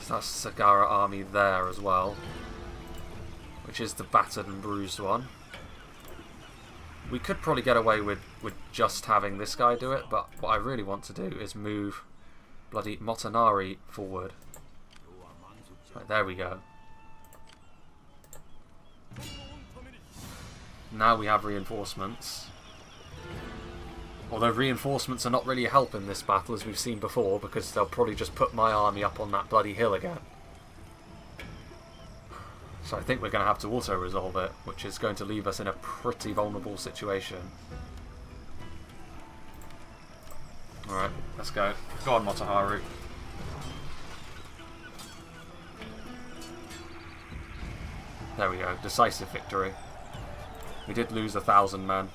That's Sagara army there as well, which is the battered and bruised one. We could probably get away with just having this guy do it, but what I really want to do is move bloody Motonari forward. Right, there we go. Now we have reinforcements. Although reinforcements are not really helping this battle, as we've seen before, because they'll probably just put my army up on that bloody hill again. So I think we're going to have to auto-resolve it, which is going to leave us in a pretty vulnerable situation. Alright, let's go. Go on, Motoharu. There we go, decisive victory. We did lose 1,000 men.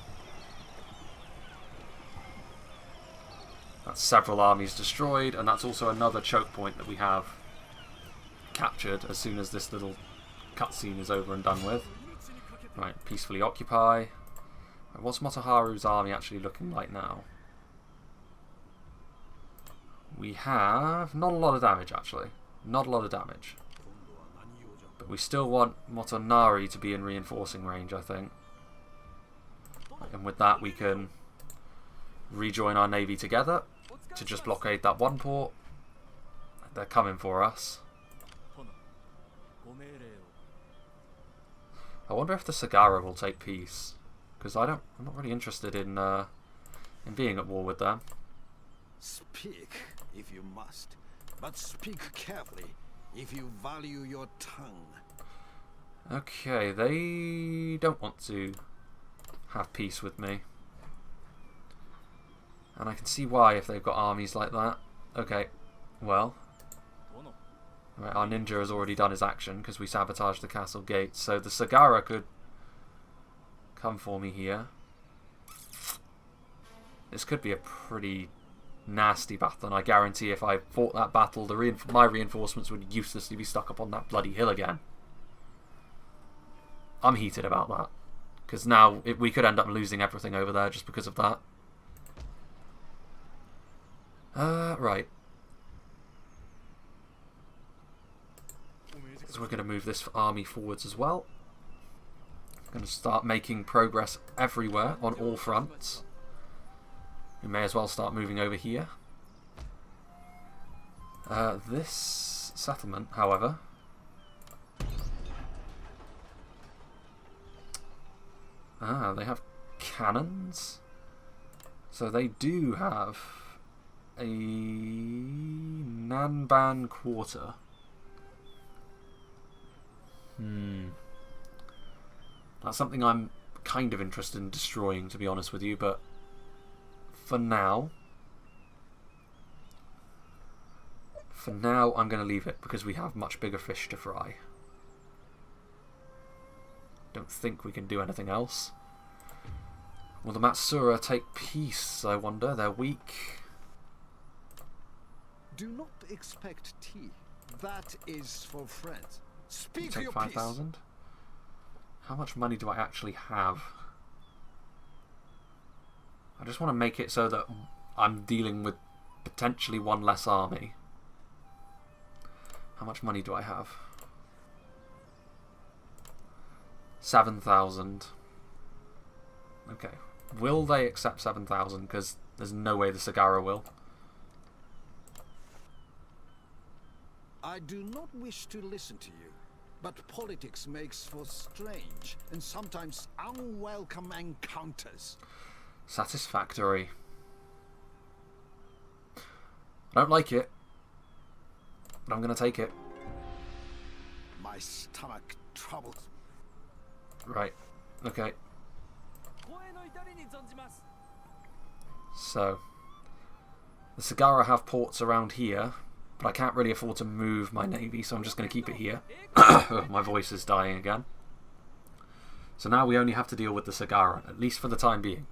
That's several armies destroyed, and that's also another choke point that we have captured as soon as this little cutscene is over and done with. Right, peacefully occupy. Right, what's Motoharu's army actually looking like now? We have not a lot of damage, actually. Not a lot of damage. But we still want Motonari to be in reinforcing range, I think. Right, and with that we can rejoin our navy together to just blockade that one port. They're coming for us. I wonder if the Sagara will take peace, because I'm not really interested in being at war with them. Speak if you must, but speak carefully if you value your tongue. Okay, they don't want to have peace with me. And I can see why if they've got armies like that. Okay, well. Right, our ninja has already done his action because we sabotaged the castle gates. So the Sagara could come for me here. This could be a pretty nasty battle, and I guarantee if I fought that battle, my reinforcements would uselessly be stuck up on that bloody hill again. I'm heated about that. Because now we could end up losing everything over there just because of that. Right. So we're going to move this army forwards as well. We're going to start making progress everywhere on all fronts. We may as well start moving over here. This settlement, however, they have cannons. So they do have a Nanban quarter. That's something I'm kind of interested in destroying, to be honest with you, but for now I'm going to leave it because we have much bigger fish to fry. Don't think we can do anything else. Will the Matsura take peace, I wonder? They're weak. Do not expect tea. That is for friends. Speak Take your 5,000. peace. How much money do I actually have? I just want to make it so that I'm dealing with potentially one less army. How much money do I have? 7,000. Okay. Will they accept 7,000? Because there's no way the Sagara will. I do not wish to listen to you, but politics makes for strange and sometimes unwelcome encounters. Satisfactory. I don't like it, but I'm going to take it. My stomach troubles. Right. Okay. So, the Sagara have ports around here, but I can't really afford to move my navy, so I'm just going to keep it here. My voice is dying again. So now we only have to deal with the Sagara, at least for the time being.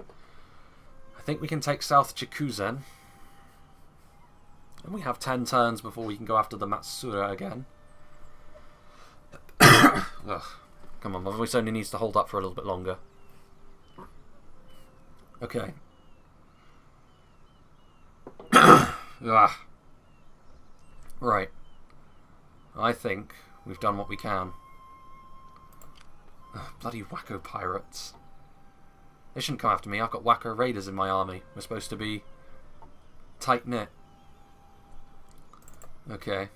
I think we can take South Chikuzen. And we have 10 turns before we can go after the Matsura again. Ugh. Come on, my voice only needs to hold up for a little bit longer. Okay. Right. I think we've done what we can. Ugh, bloody wacko pirates. They shouldn't come after me. I've got wacko raiders in my army. We're supposed to be tight-knit. Okay.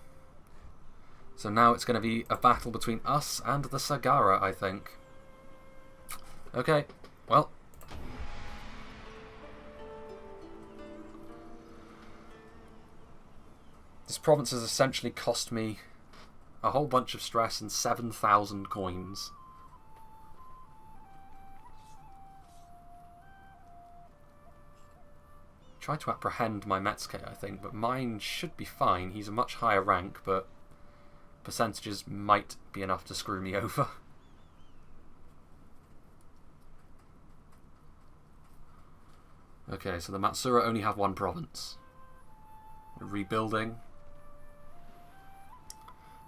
So now it's going to be a battle between us and the Sagara, I think. Okay. Well. This province has essentially cost me a whole bunch of stress and 7,000 coins. Try to apprehend my Metsuke, I think, but mine should be fine. He's a much higher rank, but percentages might be enough to screw me over. Okay, so the Matsura only have one province. Rebuilding.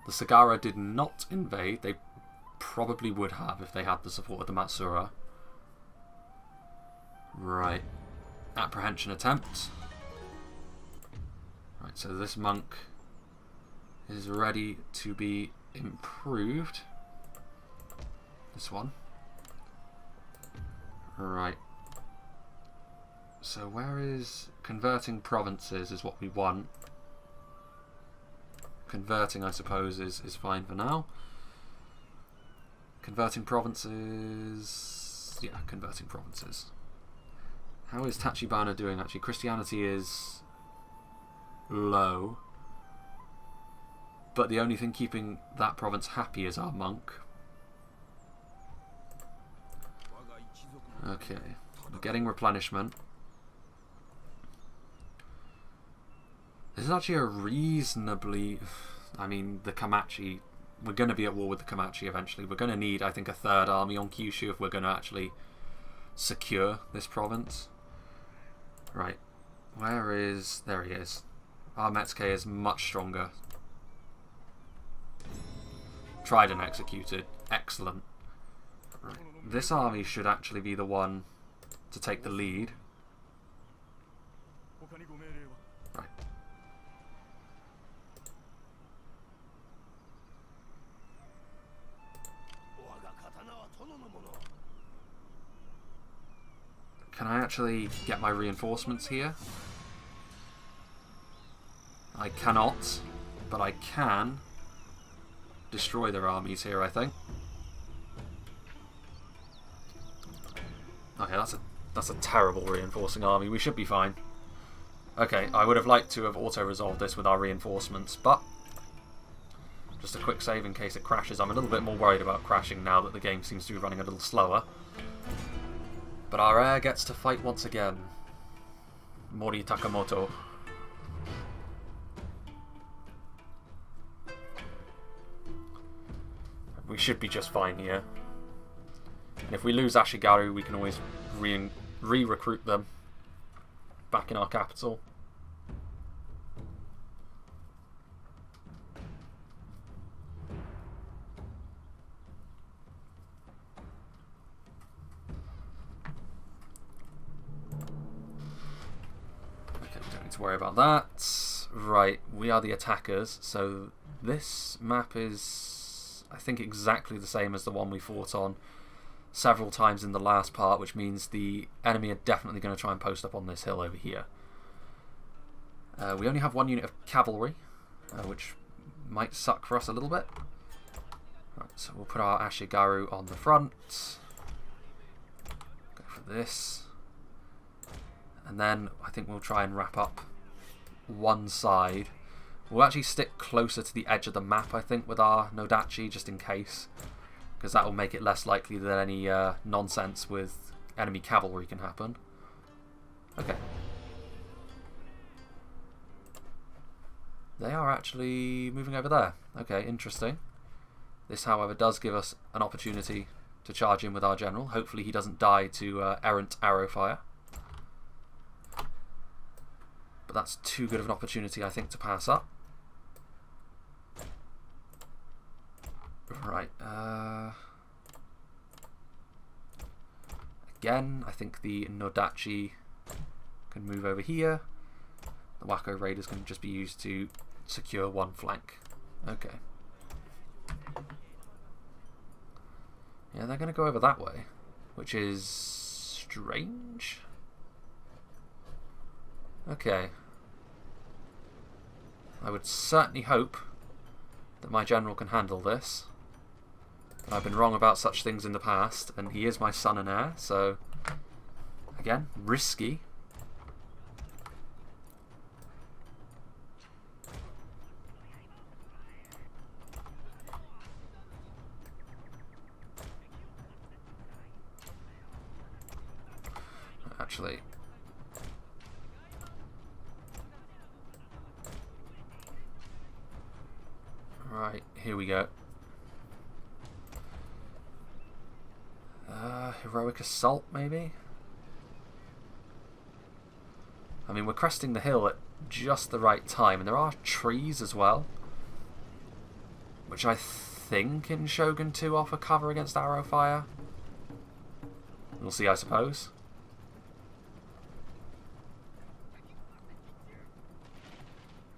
The Sagara did not invade. They probably would have if they had the support of the Matsura. Right. Apprehension attempt. Right, so this monk is ready to be improved. This one. Right. So where is converting provinces is what we want. Converting, I suppose, is fine for now. Converting provinces... Yeah, converting provinces. How is Tachibana doing, actually? Christianity is low. But the only thing keeping that province happy is our monk. Okay. We're getting replenishment. This is actually a reasonably... I mean, the Komachi... We're going to be at war with the Komachi eventually. We're going to need, I think, a third army on Kyushu if we're going to actually secure this province. Right. Where is... There he is. Our Metsuke is much stronger. Tried and executed. Excellent. Right. This army should actually be the one to take the lead. Right. Can I actually get my reinforcements here? I cannot, but I can destroy their armies here, I think. Okay, that's a terrible reinforcing army. We should be fine. Okay, I would have liked to have auto-resolved this with our reinforcements, but just a quick save in case it crashes. I'm a little bit more worried about crashing now that the game seems to be running a little slower. But our heir gets to fight once again. Mori Takamoto. We should be just fine here. And if we lose Ashigaru, we can always re-recruit them back in our capital. Okay, we don't need to worry about that. Right, we are the attackers, so this map is, I think, exactly the same as the one we fought on several times in the last part, which means the enemy are definitely going to try and post up on this hill over here. We only have one unit of cavalry, which might suck for us a little bit. Right, so we'll put our Ashigaru on the front. Go for this. And then I think we'll try and wrap up one side. We'll actually stick closer to the edge of the map, I think, with our Nodachi, just in case. Because that will make it less likely that any nonsense with enemy cavalry can happen. Okay. They are actually moving over there. Okay, interesting. This, however, does give us an opportunity to charge in with our general. Hopefully he doesn't die to errant arrow fire. But that's too good of an opportunity, I think, to pass up. Right. Again, I think the Nodachi can move over here. The Wako Raiders can just be used to secure one flank. Okay. Yeah, they're going to go over that way, which is strange. Okay. I would certainly hope that my general can handle this. But I've been wrong about such things in the past, and he is my son and heir, so again, risky. Actually, right, here we go. Heroic assault, maybe? I mean, we're cresting the hill at just the right time, and there are trees as well, which I think in Shogun 2 offer cover against arrow fire. We'll see, I suppose.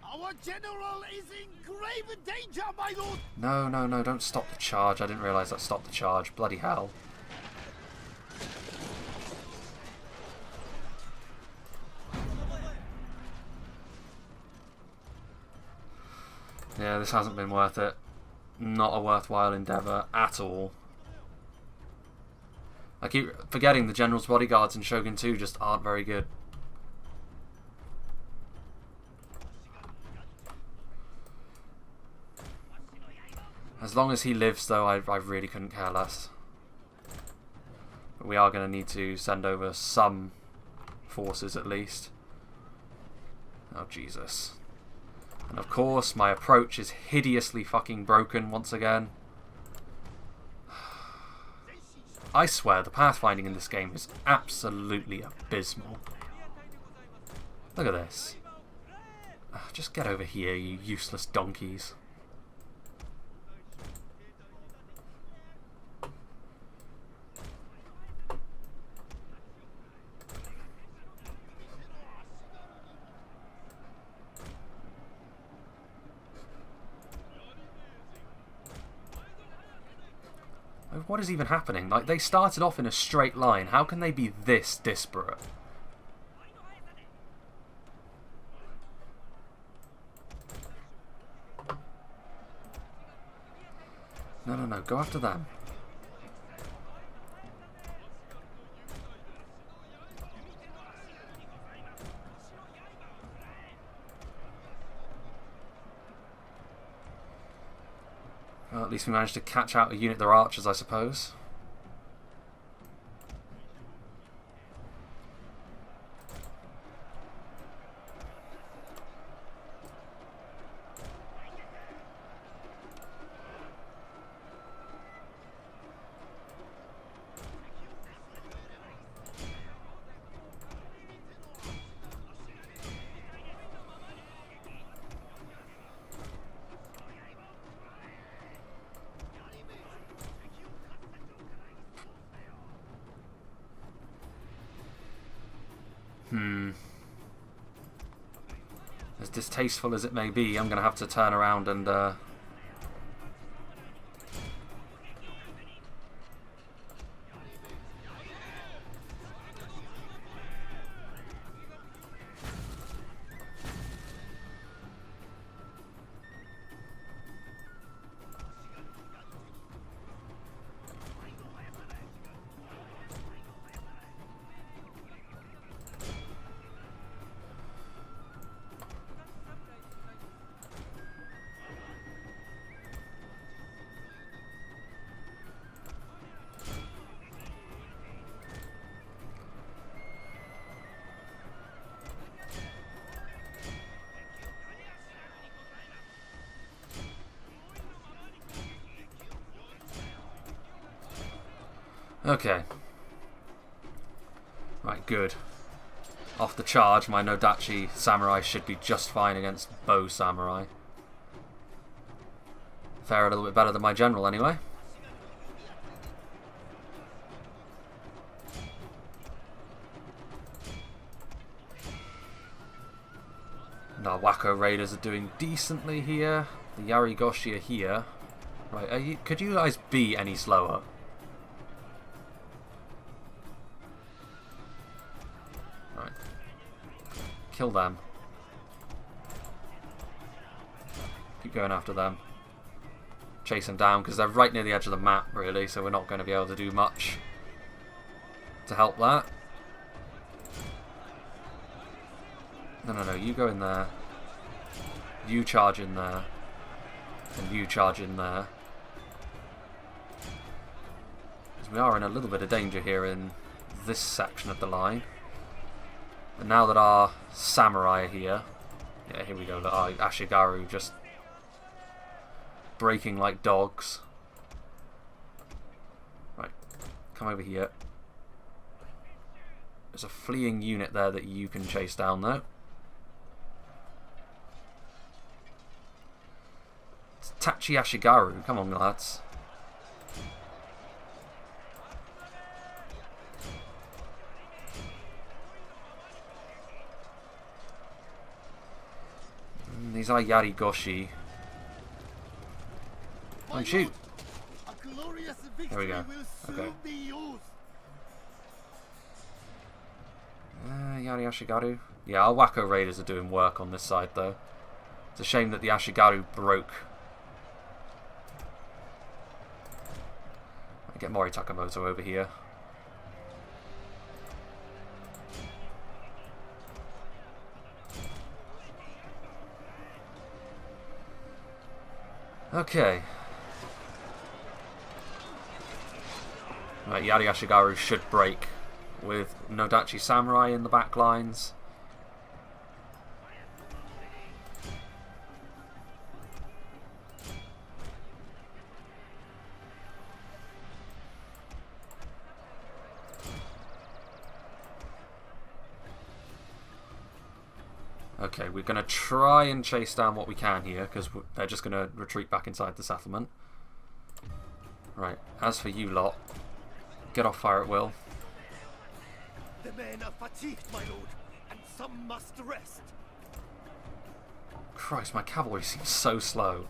Our general is in grave danger, my lord! No, no, no, don't stop the charge. I didn't realise that stopped the charge. Bloody hell. Yeah, this hasn't been worth it. Not a worthwhile endeavour at all. I keep forgetting the General's bodyguards in Shogun 2 just aren't very good. As long as he lives, though, I really couldn't care less. But we are going to need to send over some forces at least. Oh, Jesus. And of course, my approach is hideously fucking broken once again. I swear, the pathfinding in this game is absolutely abysmal. Look at this. Just get over here, you useless donkeys. What is even happening? Like, they started off in a straight line. How can they be this disparate? No, no, no. Go after them. Well, at least we managed to catch out a unit of their archers, I suppose. As distasteful as it may be, I'm going to have to turn around and okay. Right, good. Off the charge, my Nodachi samurai should be just fine against bow samurai. Fare a little bit better than my general, anyway. And our Wako Raiders are doing decently here. The Yarigoshi are here. Right, could you guys be any slower? Kill them. Keep going after them. Chase them down, because they're right near the edge of the map, really, so we're not going to be able to do much to help that. No, you go in there. You charge in there. And you charge in there. Because we are in a little bit of danger here in this section of the line. And now that our samurai are here, yeah, here we go, our Ashigaru just breaking like dogs. Right, come over here. There's a fleeing unit there that you can chase down, though. It's Tachi Ashigaru, come on, lads. These are Yarigoshi. Don't shoot. There we go. Okay. Yari Ashigaru. Yeah, our Wako Raiders are doing work on this side, though. It's a shame that the Ashigaru broke. I get Mori Takamoto over here. Okay. Right, Yari Ashigaru should break with Nodachi Samurai in the back lines. Okay, we're going to try and chase down what we can here, because they're just going to retreat back inside the settlement. Right, as for you lot, get off fire at will. The men are fatigued, my lord, and some must rest. Christ, my cavalry seems so slow.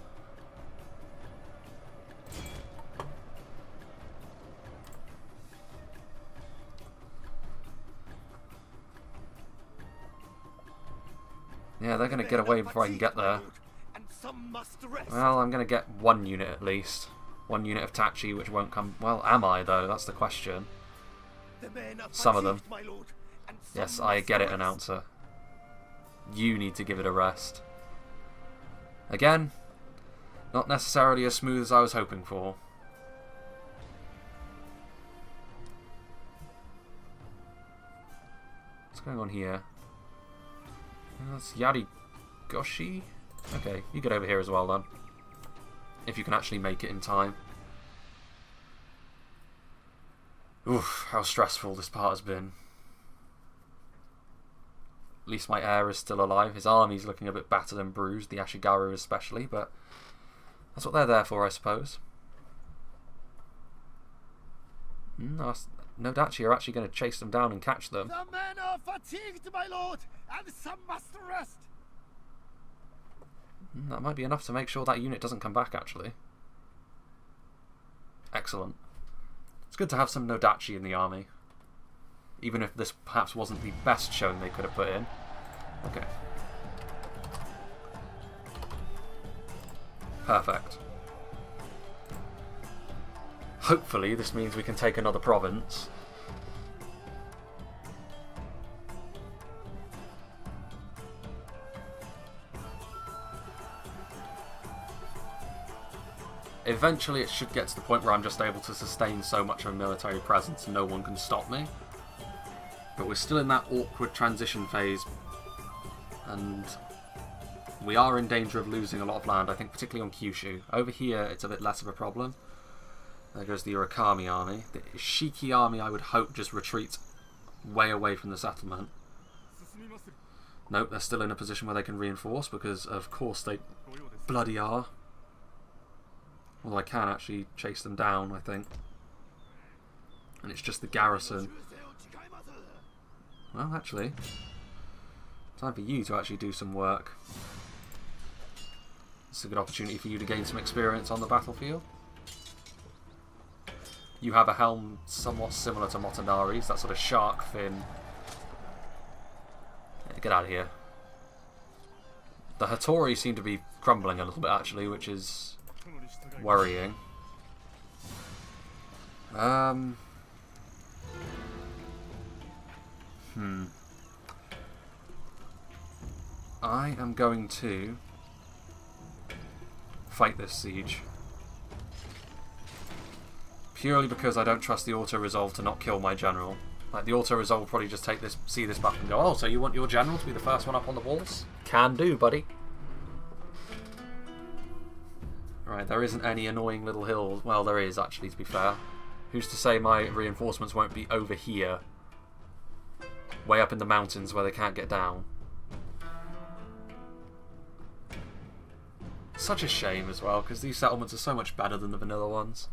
Yeah, they're going to get away before I can get there. Well, I'm going to get one unit at least. One unit of Tachi, which won't come... Well, am I, though? That's the question. Some of them. Yes, I get it, announcer. You need to give it a rest. Again, Not necessarily as smooth as I was hoping for. What's going on here? That's Yarigoshi? Okay, you get over here as well then. If you can actually make it in time. Oof, how stressful this part has been. At least my heir is still alive. His army's looking a bit battered and bruised, the Ashigaru especially, but that's what they're there for, I suppose. No Dachi are actually going to chase them down and catch them. The men are fatigued, my lord, and some must rest. That might be enough to make sure that unit doesn't come back, actually. Excellent. It's good to have some Nodachi in the army. Even if this perhaps wasn't the best showing they could have put in. Okay. Perfect. Hopefully this means we can take another province. Eventually it should get to the point where I'm just able to sustain so much of a military presence and no one can stop me. But we're still in that awkward transition phase, and we are in danger of losing a lot of land, I think particularly on Kyushu. Over here it's a bit less of a problem. There goes the Urakami army. The Ishiki army, I would hope, just retreats way away from the settlement. Nope, they're still in a position where they can reinforce, because of course they bloody are. Well, I can actually chase them down, I think. And it's just the garrison. Well, actually, time for you to actually do some work. It's a good opportunity for you to gain some experience on the battlefield. You have a helm somewhat similar to Motonari's, that sort of shark fin. Yeah, get out of here. The Hattori seem to be crumbling a little bit, actually, which is worrying. I am going to fight this siege. Purely because I don't trust the auto-resolve to not kill my general. Like, the auto-resolve will probably just see this back and go, oh, so you want your general to be the first one up on the walls? Can do, buddy. Right, there isn't any annoying little hills. Well, there is, actually, to be fair. Who's to say my reinforcements won't be over here? Way up in the mountains where they can't get down. Such a shame as well, because these settlements are so much better than the vanilla ones.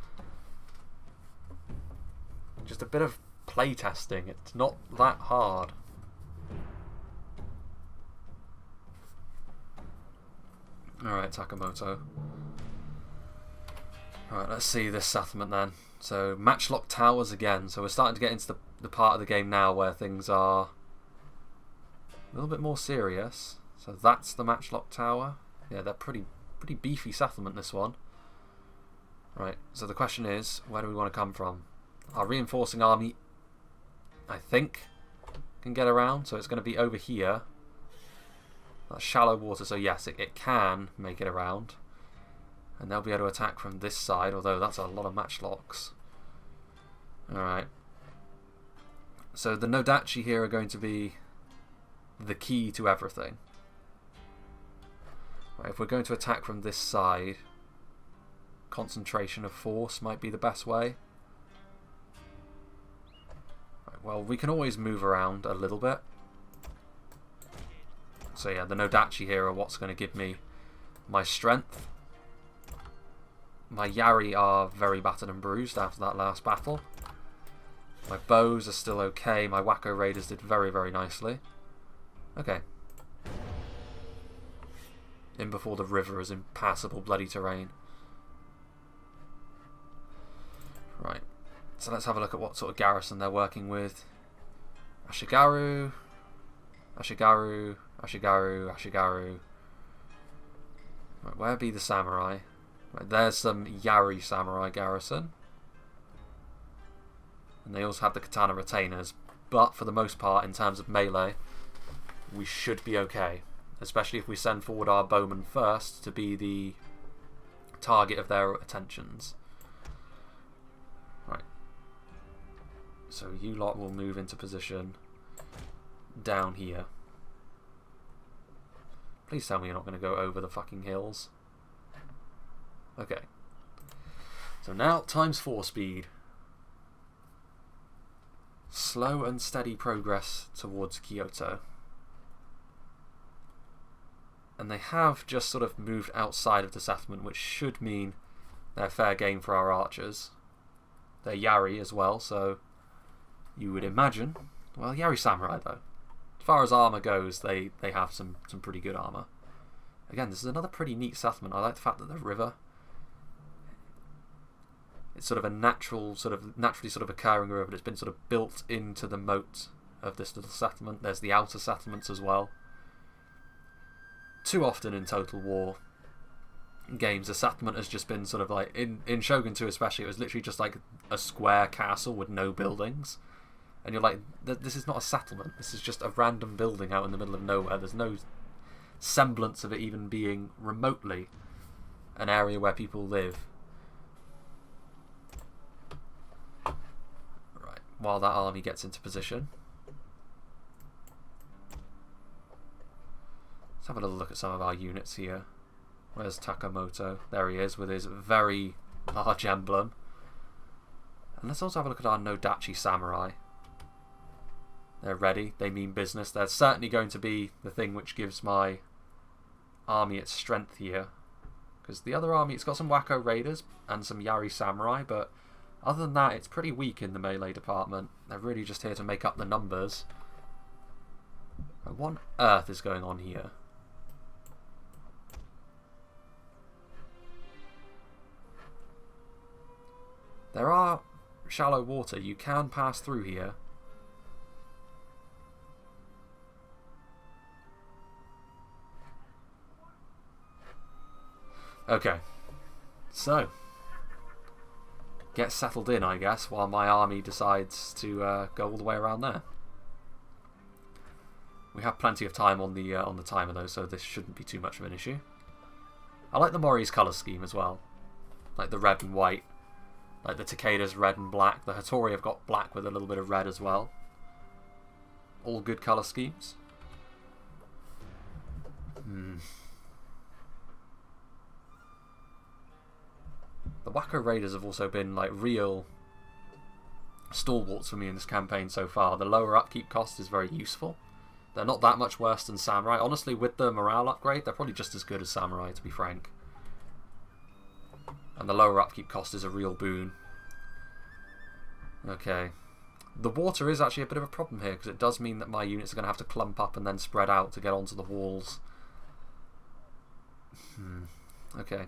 Just a bit of playtesting. It's not that hard. Alright, Takamoto. Alright, let's see this settlement then. So, matchlock towers again. So we're starting to get into the part of the game now where things are a little bit more serious. So that's the matchlock tower. Yeah, they're pretty beefy settlement, this one. Right, so the question is, where do we want to come from? Our reinforcing army, I think, can get around, so it's going to be over here. That's shallow water, so yes, it can make it around. And they'll be able to attack from this side, although that's a lot of matchlocks. Alright. So the Nodachi here are going to be the key to everything. Right, if we're going to attack from this side, concentration of force might be the best way. Well, we can always move around a little bit. So yeah, the Nodachi here are what's going to give me my strength. My Yari are very battered and bruised after that last battle. My bows are still okay. My Wacko Raiders did very, very nicely. Okay. In before the river is impassable bloody terrain. Right. So let's have a look at what sort of garrison they're working with. Ashigaru, Ashigaru, Ashigaru, Ashigaru. Right, where be the samurai? Right, there's some Yari samurai garrison. And they also have the katana retainers. But for the most part, in terms of melee, we should be okay. Especially if we send forward our bowmen first to be the target of their attentions. Right. So you lot will move into position down here. Please tell me you're not going to go over the fucking hills. Okay. So now, ×4 speed. Slow and steady progress towards Kyoto. And they have just sort of moved outside of the settlement, which should mean they're fair game for our archers. They're Yari as well, so you would imagine... Well, Yari Samurai, though. As far as armour goes, they have some pretty good armour. Again, this is another pretty neat settlement. I like the fact that the river... It's sort of a naturally occurring river, but it's been sort of built into the moat of this little settlement. There's the outer settlements as well. Too often in Total War games, a settlement has just been sort of like... In Shogun 2 especially, it was literally just like a square castle with no buildings. And you're like, this is not a settlement. This is just a random building out in the middle of nowhere. There's no semblance of it even being remotely an area where people live. Right, while that army gets into position. Let's have a little look at some of our units here. Where's Takamoto? There he is with his very large emblem. And let's also have a look at our Nodachi Samurai. They're ready. They mean business. They're certainly going to be the thing which gives my army its strength here. Because the other army, it's got some Wako Raiders and some Yari Samurai, but other than that, it's pretty weak in the melee department. They're really just here to make up the numbers. What on earth is going on here? There are shallow water. You can pass through here. Okay, so get settled in, I guess, while my army decides to go all the way around there. We have plenty of time on the timer though, so this shouldn't be too much of an issue. I like the Mori's colour scheme as well, like the red and white, like the Takeda's red and black. The Hattori have got black with a little bit of red as well. All good colour schemes. The Wako Raiders have also been like real stalwarts for me in this campaign so far. The lower upkeep cost is very useful. They're not that much worse than Samurai. Honestly, with the morale upgrade, they're probably just as good as Samurai, to be frank. And the lower upkeep cost is a real boon. Okay. The water is actually a bit of a problem here, because it does mean that my units are going to have to clump up and then spread out to get onto the walls. Okay.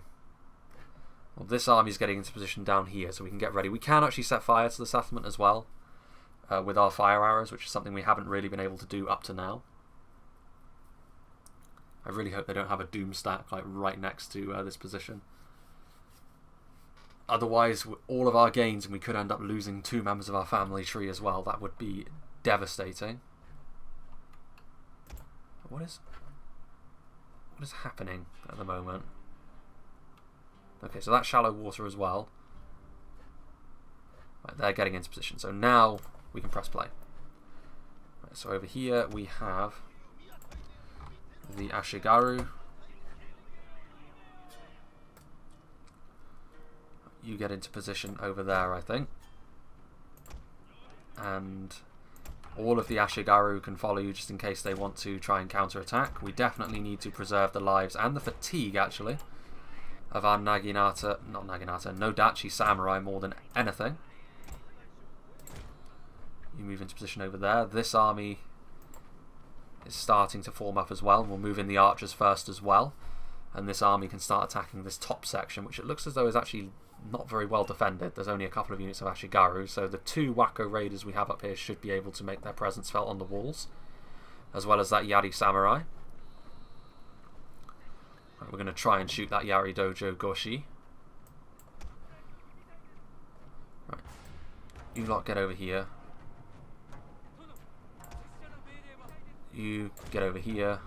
Well, this army's getting into position down here, so we can get ready. We can actually set fire to the settlement as well, with our fire arrows, which is something we haven't really been able to do up to now. I really hope they don't have a doom stack like right next to this position. Otherwise, all of our gains, and we could end up losing 2 members of our family tree as well. That would be devastating. What is happening at the moment? Okay, so that's shallow water as well. Right, they're getting into position. So now we can press play. Right, so over here we have the Ashigaru. You get into position over there, I think. And all of the Ashigaru can follow you just in case they want to try and counter-attack. We definitely need to preserve the lives and the fatigue, actually, of our Nodachi Samurai more than anything. You move into position over there. This army is starting to form up as well. We'll move in the archers first as well. And this army can start attacking this top section, which it looks as though is actually not very well defended. There's only a couple of units of Ashigaru, so the 2 Wako Raiders we have up here should be able to make their presence felt on the walls, as well as that Yari Samurai. Right, we're going to try and shoot that Yari Dojo Goshi. Right. You lot get over here. You get over here.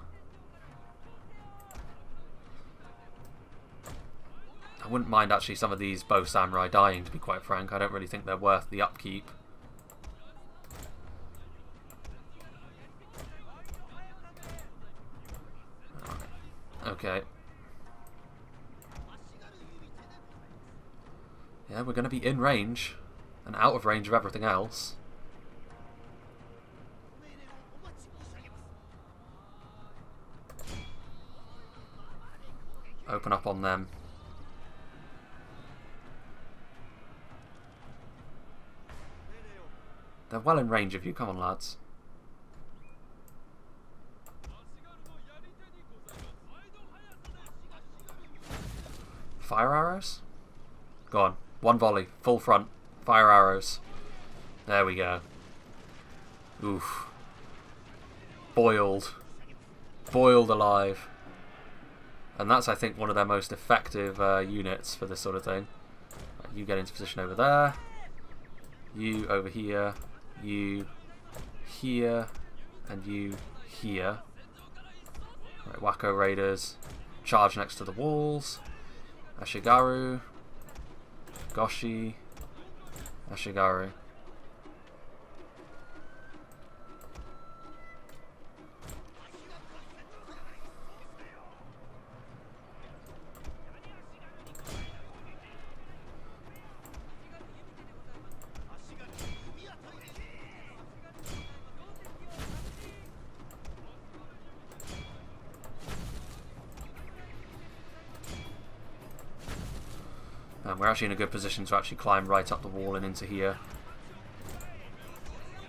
I wouldn't mind actually some of these bow samurai dying, to be quite frank. I don't really think they're worth the upkeep. Okay. Yeah, we're going to be in range and out of range of everything else. Open up on them. They're well in range of you. Come on, lads. Fire arrows? Go on. One volley. Full front. Fire arrows. There we go. Oof. Boiled. Boiled alive. And that's, I think, one of their most effective units for this sort of thing. Right, you get into position over there. You over here. You here. And you here. Right, Wacko Raiders. Charge next to the walls. Ashigaru. Goshi. Ashigaru. And we're actually in a good position to actually climb right up the wall and into here.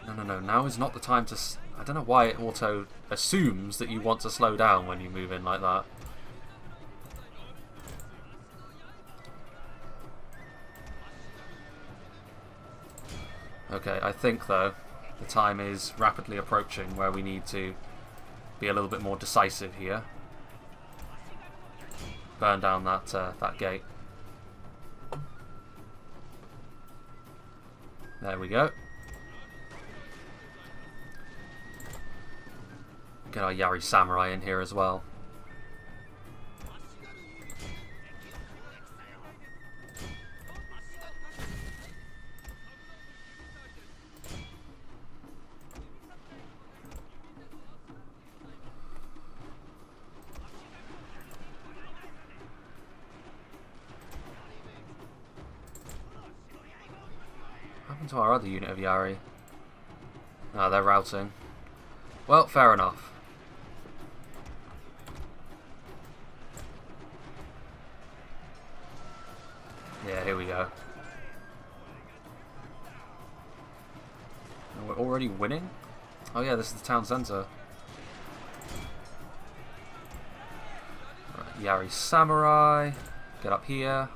No. Now is not the time to... I don't know why it auto assumes that you want to slow down when you move in like that. Okay, I think, though, the time is rapidly approaching where we need to be a little bit more decisive here. Burn down that gate. There we go. Get our Yari Samurai in here as well. To our other unit of Yari. Ah, they're routing. Well, fair enough. Yeah, here we go. And we're already winning? Oh yeah, this is the town centre. Right, Yari Samurai. Get up here.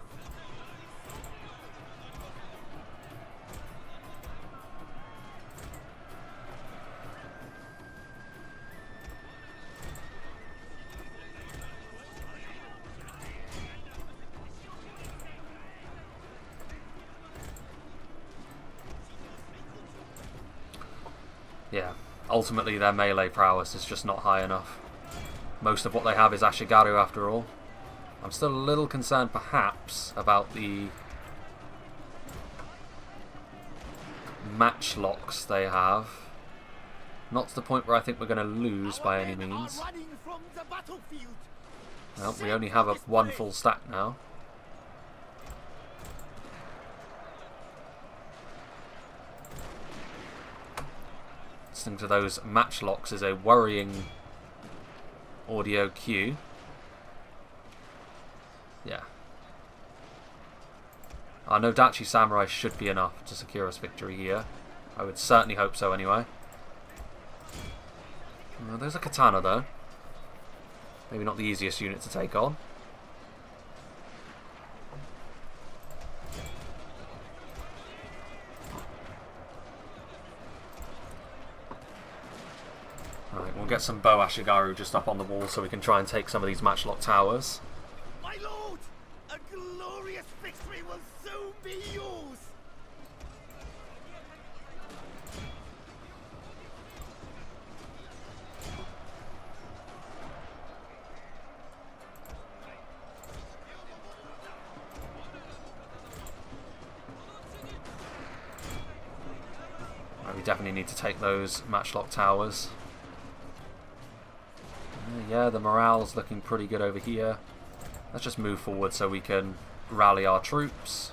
Yeah, ultimately their melee prowess is just not high enough. Most of what they have is Ashigaru after all. I'm still a little concerned perhaps about the matchlocks they have. Not to the point where I think we're going to lose by any means. Well, we only have one full stack now. Listening to those matchlocks is a worrying audio cue. Yeah. Our Nodachi Samurai should be enough to secure us victory here. I would certainly hope so anyway. There's a katana though. Maybe not the easiest unit to take on. Alright, we'll get some bow Ashigaru just up on the wall so we can try and take some of these matchlock towers. My lord, a glorious victory will soon be yours. we definitely need to take those matchlock towers. Yeah, the morale's looking pretty good over here. Let's just move forward so we can rally our troops.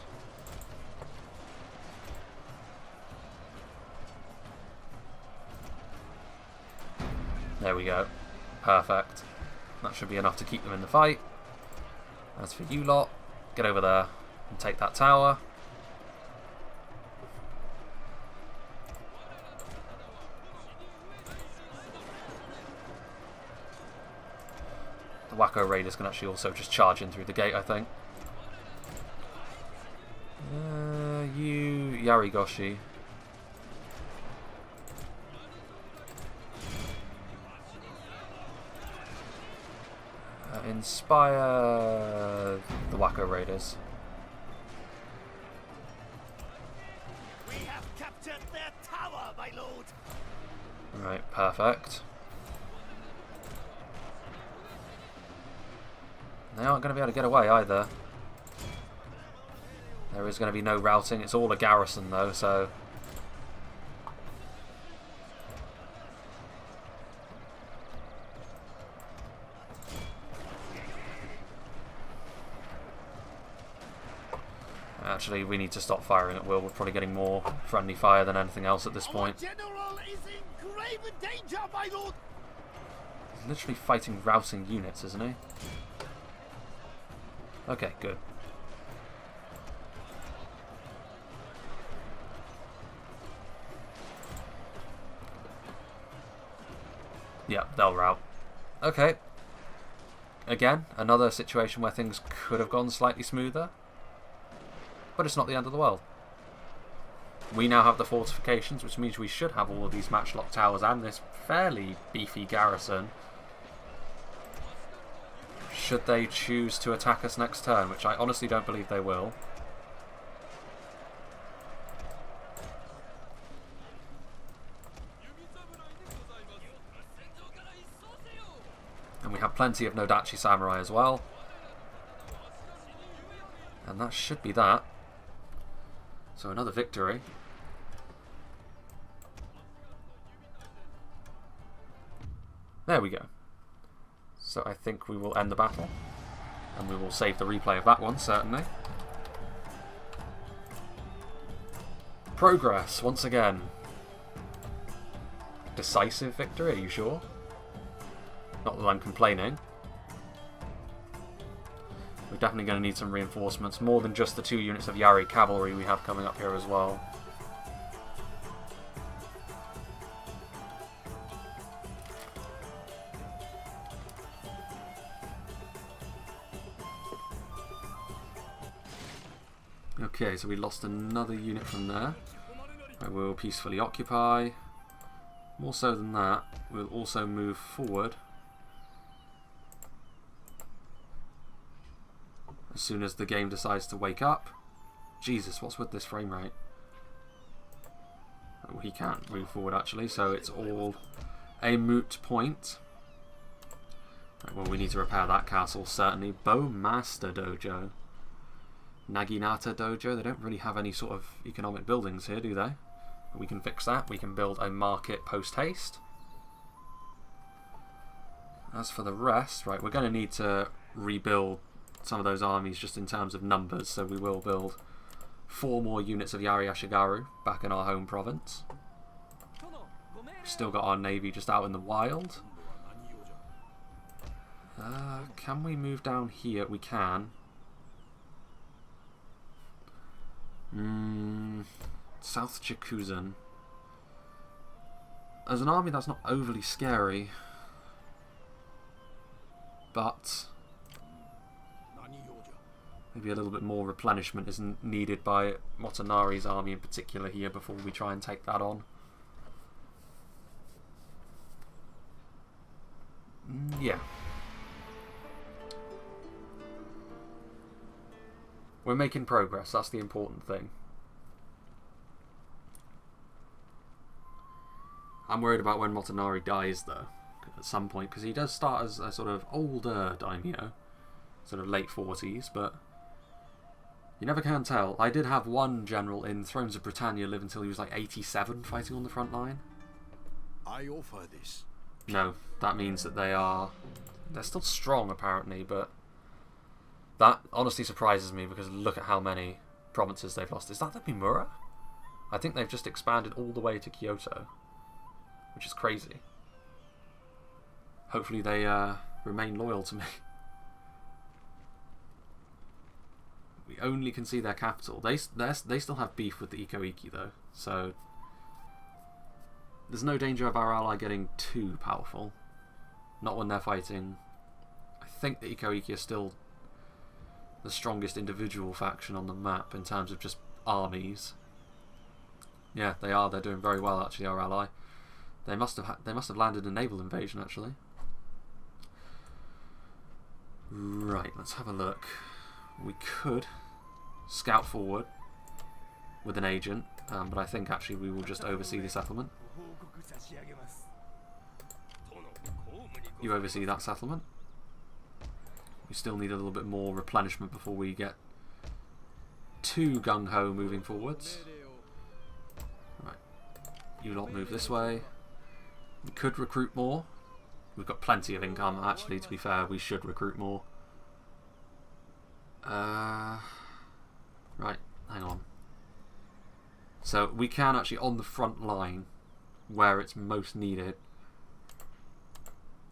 There we go. Perfect. That should be enough to keep them in the fight. As for you lot, get over there and take that tower. The Wacko Raiders can actually also just charge in through the gate, I think. You Yarigoshi. Inspire the Wacko Raiders. We have captured their tower, my lord. Right, perfect. They aren't going to be able to get away either. There is going to be no routing. It's all a garrison though, so... Actually, we need to stop firing at will. We're probably getting more friendly fire than anything else at this point. Our general is in grave danger, my lord. He's literally fighting routing units, isn't he? Okay, good. Yeah, they'll rout. Okay. Again, another situation where things could have gone slightly smoother. But it's not the end of the world. We now have the fortifications, which means we should have all of these matchlock towers and this fairly beefy garrison. Should they choose to attack us next turn, which I honestly don't believe they will. And we have plenty of Nodachi Samurai as well. And that should be that. So another victory. There we go. So I think we will end the battle. And we will save the replay of that one, certainly. Progress, once again. Decisive victory, are you sure? Not that I'm complaining. We're definitely going to need some reinforcements, more than just the 2 units of Yari cavalry we have coming up here as well. Okay, so we lost another unit from there. I will peacefully occupy. More so than that, we'll also move forward as soon as the game decides to wake up. Jesus, what's with this frame rate? Oh, he can't move forward actually, so it's all a moot point. Right, well, we need to repair that castle, certainly. Bowmaster Dojo. Naginata Dojo. They don't really have any sort of economic buildings here, do they? We can fix that. We can build a market post-haste. As for the rest, right, we're going to need to rebuild some of those armies just in terms of numbers, so we will build 4 more units of Yari Ashigaru back in our home province. Still got our navy just out in the wild. Can we move down here? We can. South Jakuzan. As an army, that's not overly scary, but maybe a little bit more replenishment isn't needed by Motonari's army in particular here before we try and take that on. Yeah. We're making progress, that's the important thing. I'm worried about when Motonari dies though, at some point, because he does start as a sort of older daimyo, sort of late 40s, but You never can tell. I did have one general in Thrones of Britannia live until he was like 87 fighting on the front line. I offer this. No, that means that they're still strong apparently, but that honestly surprises me because look at how many provinces they've lost. Is that the Mimura? I think they've just expanded all the way to Kyoto, which is crazy. Hopefully they remain loyal to me. We only can see their capital. They still have beef with the Ikoiki though, so there's no danger of our ally getting too powerful. Not when they're fighting. I think the Ikoiki are still the strongest individual faction on the map in terms of just armies. Yeah, they are. They're doing very well actually. Our ally. They must have landed a naval invasion actually. Right, let's have a look. We could scout forward with an agent, but I think actually we will just oversee the settlement. You oversee that settlement. We still need a little bit more replenishment before we get too gung-ho moving forwards. Right, you lot move this way. We could recruit more. We've got plenty of income actually, to be fair. We should recruit more. Right, hang on. So we can actually, on the front line, where it's most needed,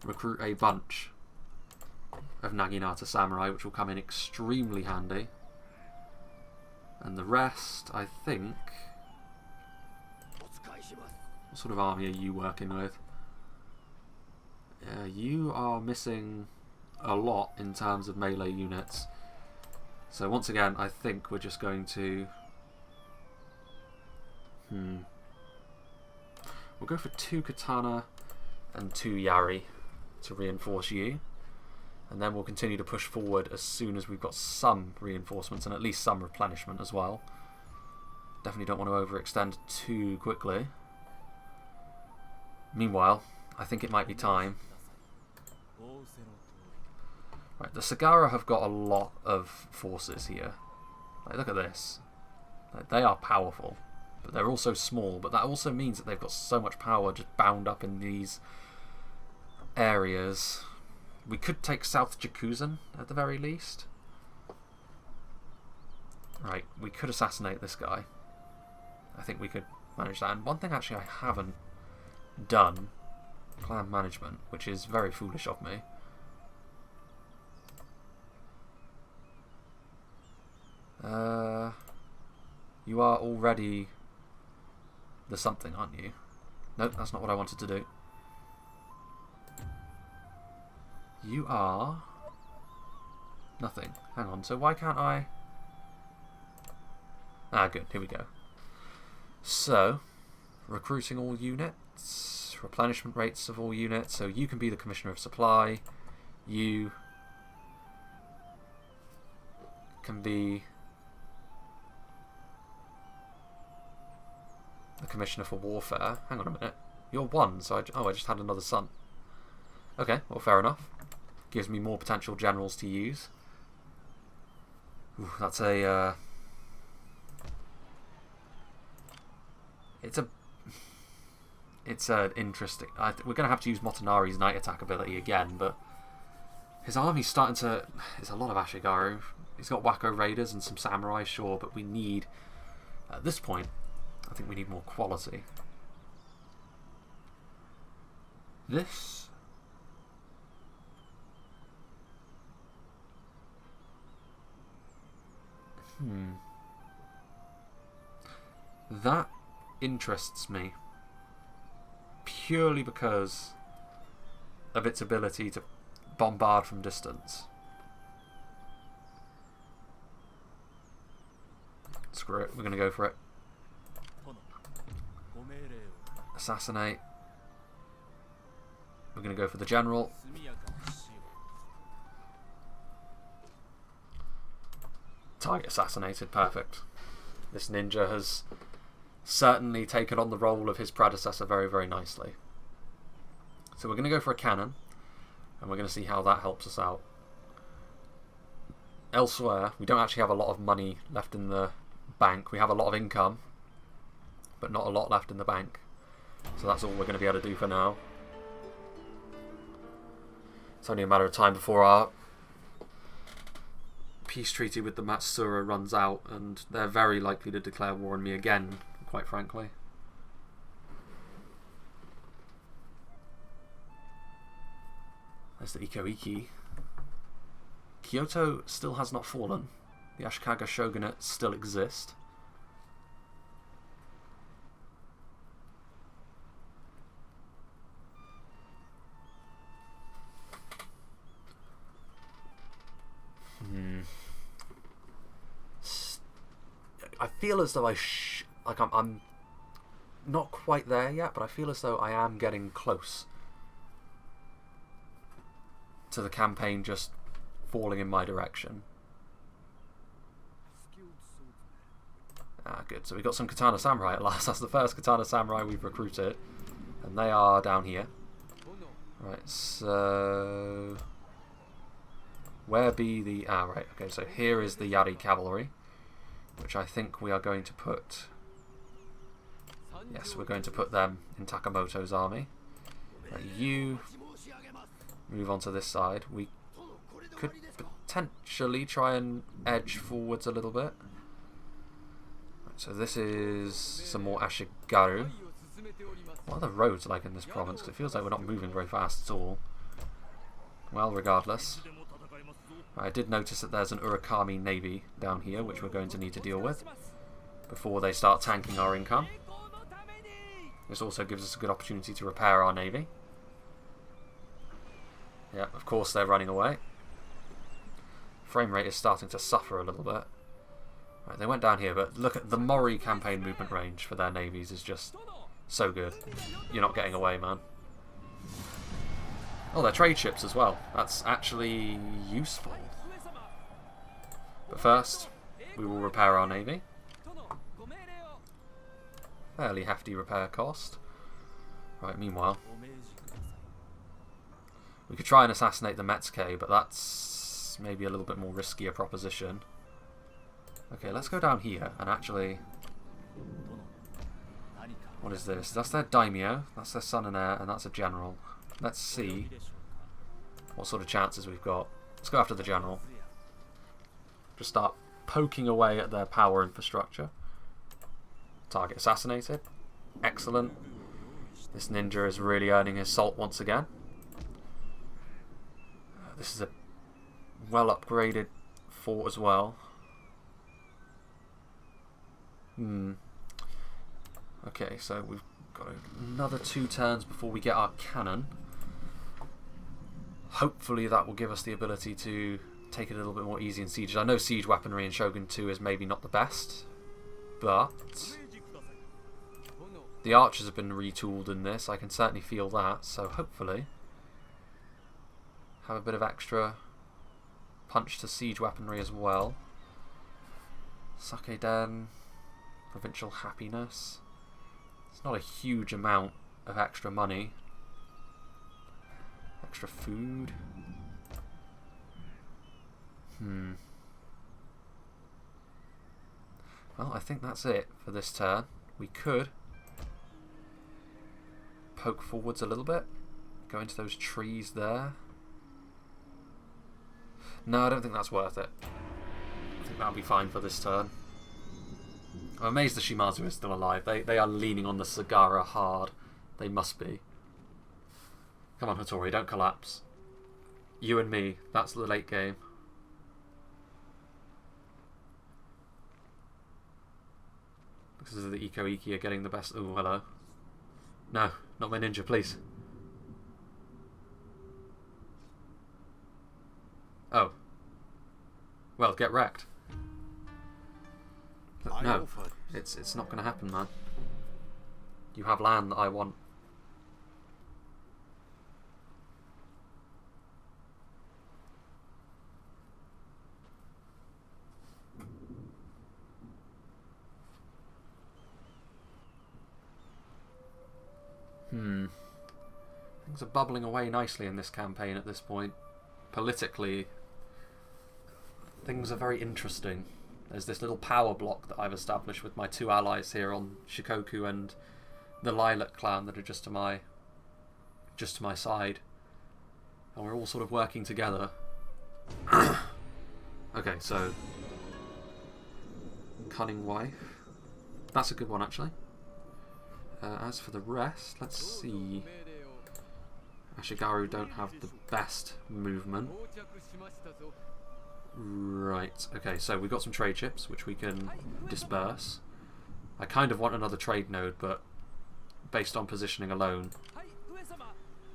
recruit a bunch of Naginata samurai, which will come in extremely handy. And the rest, I think... What sort of army are you working with? You are missing a lot in terms of melee units. So once again, I think we're just going to... We'll go for 2 katana and 2 yari to reinforce you. And then we'll continue to push forward as soon as we've got some reinforcements and at least some replenishment as well. Definitely don't want to overextend too quickly. Meanwhile, I think it might be time. Right, the Sagara have got a lot of forces here. Like, look at this. Like, they are powerful, but they're also small. But that also means that they've got so much power just bound up in these areas. We could take South Jakuzan at the very least. Right, we could assassinate this guy. I think we could manage that. And one thing actually I haven't done, clan management, which is very foolish of me. You are already the something, aren't you? Nope, that's not what I wanted to do. You are nothing. Hang on, so why can't I... Ah, good, here we go. So, recruiting all units, replenishment rates of all units, so you can be the Commissioner of Supply, you can be the Commissioner for Warfare. Hang on a minute. You're 1, so I just had another son. Okay, well, fair enough. Gives me more potential generals to use. Ooh, that's a... It's an interesting... we're going to have to use Motonari's night attack ability again, but his army's starting to... It's a lot of Ashigaru. He's got Wako Raiders and some Samurai, sure, but we need... At this point, I think we need more quality. This... That interests me purely because of its ability to bombard from distance. Screw it, we're going to go for it. Assassinate. We're going to go for the general. Target assassinated, perfect. This ninja has certainly taken on the role of his predecessor very, very nicely. So we're going to go for a cannon, and we're going to see how that helps us out. elsewhere, we don't actually have a lot of money left in the bank. We have a lot of income, but not a lot left in the bank. So that's all we're going to be able to do for now. It's only a matter of time before our peace treaty with the Matsura runs out, and they're very likely to declare war on me again, quite frankly. There's the Iko-Iki. Kyoto still has not fallen. The Ashikaga shogunate still exist. I feel as though I'm not quite there yet, but I feel as though I am getting close to the campaign just falling in my direction. Ah, good. So we got some Katana Samurai at last. That's the first Katana Samurai we've recruited, and they are down here. Right, so where be the... Ah, right, okay, so here is the Yari cavalry, which I think we are going to put... Yes, we're going to put them in Takamoto's army. Right, you move on to this side. We could potentially try and edge forwards a little bit. Right, so this is some more Ashigaru. What are the roads like in this province? 'Cause it feels like we're not moving very fast at all. Well, regardless. I did notice that there's an Urakami navy down here, which we're going to need to deal with before they start tanking our income. This also gives us a good opportunity to repair our navy. Yeah, of course they're running away. Frame rate is starting to suffer a little bit. Right, they went down here, but look at the Mori campaign movement range for their navies is just so good. You're not getting away, man. Oh, they're trade ships as well. That's actually useful. But first, we will repair our navy. Fairly hefty repair cost. Right, meanwhile, we could try and assassinate the Metsuke, but that's maybe a little bit more risky a proposition. Okay, let's go down here and actually... What is this? That's their daimyo, that's their son and heir, and that's a general. Let's see what sort of chances we've got. Let's go after the general. Just start poking away at their power infrastructure. Target assassinated. Excellent. This ninja is really earning his salt once again. This is a well upgraded fort as well. Okay, so we've got another 2 turns before we get our cannon. Hopefully that will give us the ability to take it a little bit more easy in sieges. I know siege weaponry in Shogun 2 is maybe not the best, but the archers have been retooled in this. I can certainly feel that, so hopefully have a bit of extra punch to siege weaponry as well. Sake Den, provincial happiness. It's not a huge amount of extra money. Extra food. Well, I think that's it for this turn. We could poke forwards a little bit. Go into those trees there. No, I don't think that's worth it. I think that'll be fine for this turn. I'm amazed the Shimazu is still alive. They are leaning on the Sagara hard. They must be. Come on, Hattori, don't collapse. You and me, that's the late game. This is the Iko-Iki are getting the best... Ooh, hello. No, not my ninja, please. Oh. Well, get wrecked. But no, it's not going to happen, man. You have land that I want. Things are bubbling away nicely in this campaign at this point. Politically, things are very interesting. There's this little power block that I've established with my 2 allies here on Shikoku and the Lilac clan that are just to my side, and we're all sort of working together. Okay, so Cunning Wife, that's a good one actually. As for the rest, let's see. Ashigaru don't have the best movement. Right, okay, so we've got some trade ships which we can disperse. I kind of want another trade node, but based on positioning alone,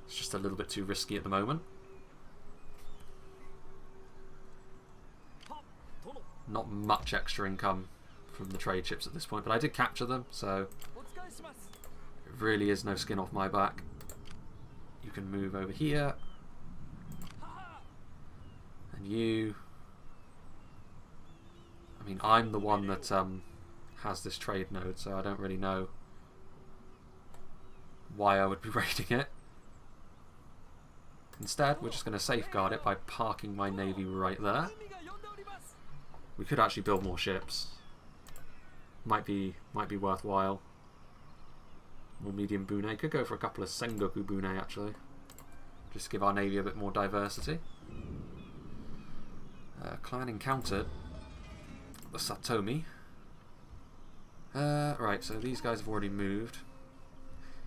it's just a little bit too risky at the moment. Not much extra income from the trade ships at this point, but I did capture them, so it really is no skin off my back. You can move over here. And you... I mean, I'm the one that has this trade node, so I don't really know why I would be raiding it. Instead, we're just going to safeguard it by parking my navy right there. We could actually build more ships. Might be worthwhile. More medium bune. Could go for a couple of Sengoku bune actually. Just to give our navy a bit more diversity. Clan encountered the Satomi. Right, so these guys have already moved.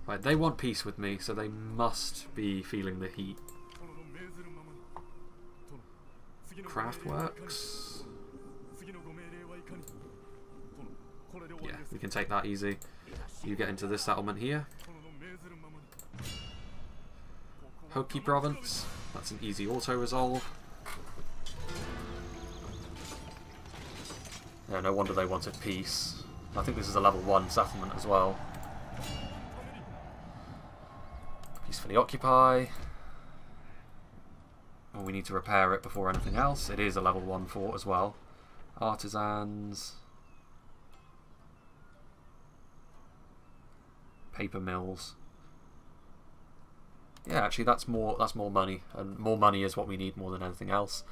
Right, they want peace with me, so they must be feeling the heat. Craftworks. Yeah, we can take that easy. You get into this settlement here. Hoki province. That's an easy auto-resolve. Yeah, no wonder they wanted peace. I think this is a level 1 settlement as well. Peacefully occupy. Well, we need to repair it before anything else. It is a level 1 fort as well. Artisans. Paper mills. Yeah, actually that's more money, and more money is what we need more than anything else.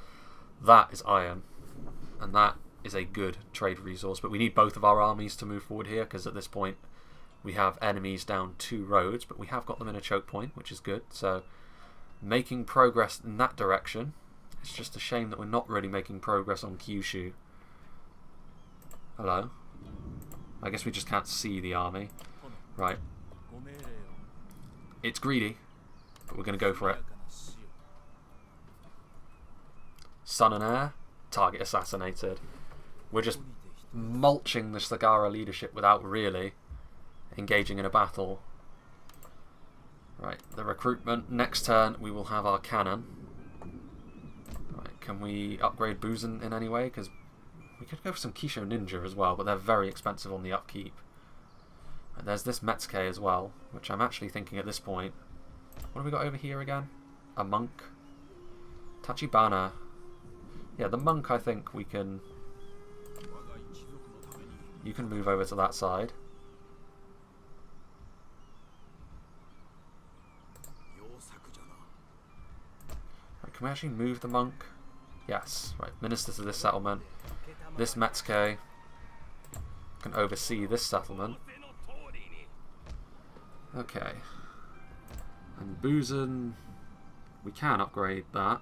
That is iron, and that is a good trade resource, but we need both of our armies to move forward here, because at this point we have enemies down 2 roads, but we have got them in a choke point, which is good, so making progress in that direction. It's just a shame that we're not really making progress on Kyushu. Hello? I guess we just can't see the army. Right. It's greedy, but we're going to go for it. Sun and Air, target assassinated. We're just mulching the Sagara leadership without really engaging in a battle. Right, the recruitment. Next turn we will have our cannon. Right, can we upgrade Buzen in any way? Because we could go for some Kisho Ninja as well, but they're very expensive on the upkeep. Right, there's this Metsuke as well, which I'm actually thinking at this point. What have we got over here again? A monk. Tachibana. Yeah, the monk I think we can... You can move over to that side. Right, can we actually move the monk? Yes. Right, minister to this settlement. This Metsuke can oversee this settlement. Okay. And Buzen, we can upgrade that.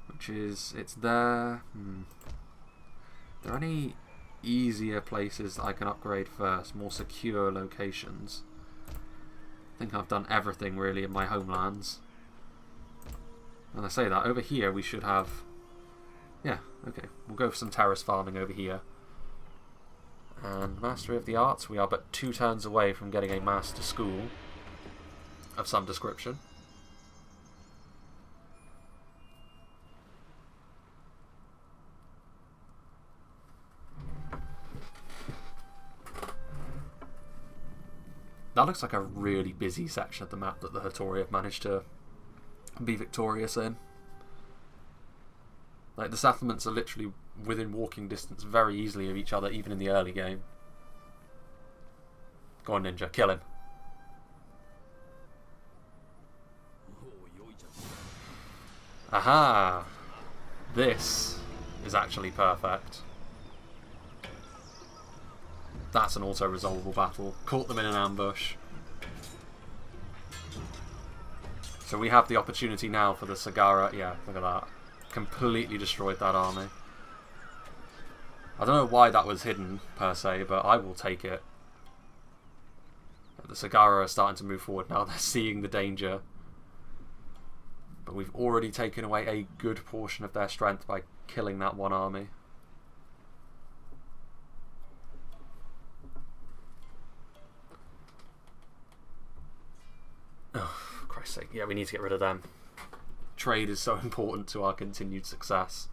Which is, it's there. Are there any easier places that I can upgrade first? More secure locations? I think I've done everything really in my homelands. And I say that, over here we should have... Yeah, okay. We'll go for some terrace farming over here. And Mastery of the Arts, we are but 2 turns away from getting a master school of some description. That looks like a really busy section of the map that the Hattori have managed to be victorious in. Like, the settlements are literally within walking distance very easily of each other, even in the early game. Go on, Ninja, kill him. Aha! This is actually perfect. That's an auto-resolvable battle. Caught them in an ambush. So we have the opportunity now for the Sagara. Yeah, look at that. Completely destroyed that army. I don't know why that was hidden, per se, but I will take it. The Sagara are starting to move forward now. They're seeing the danger. But we've already taken away a good portion of their strength by killing that one army. Oh, for Christ's sake. Yeah, we need to get rid of them. Trade is so important to our continued success.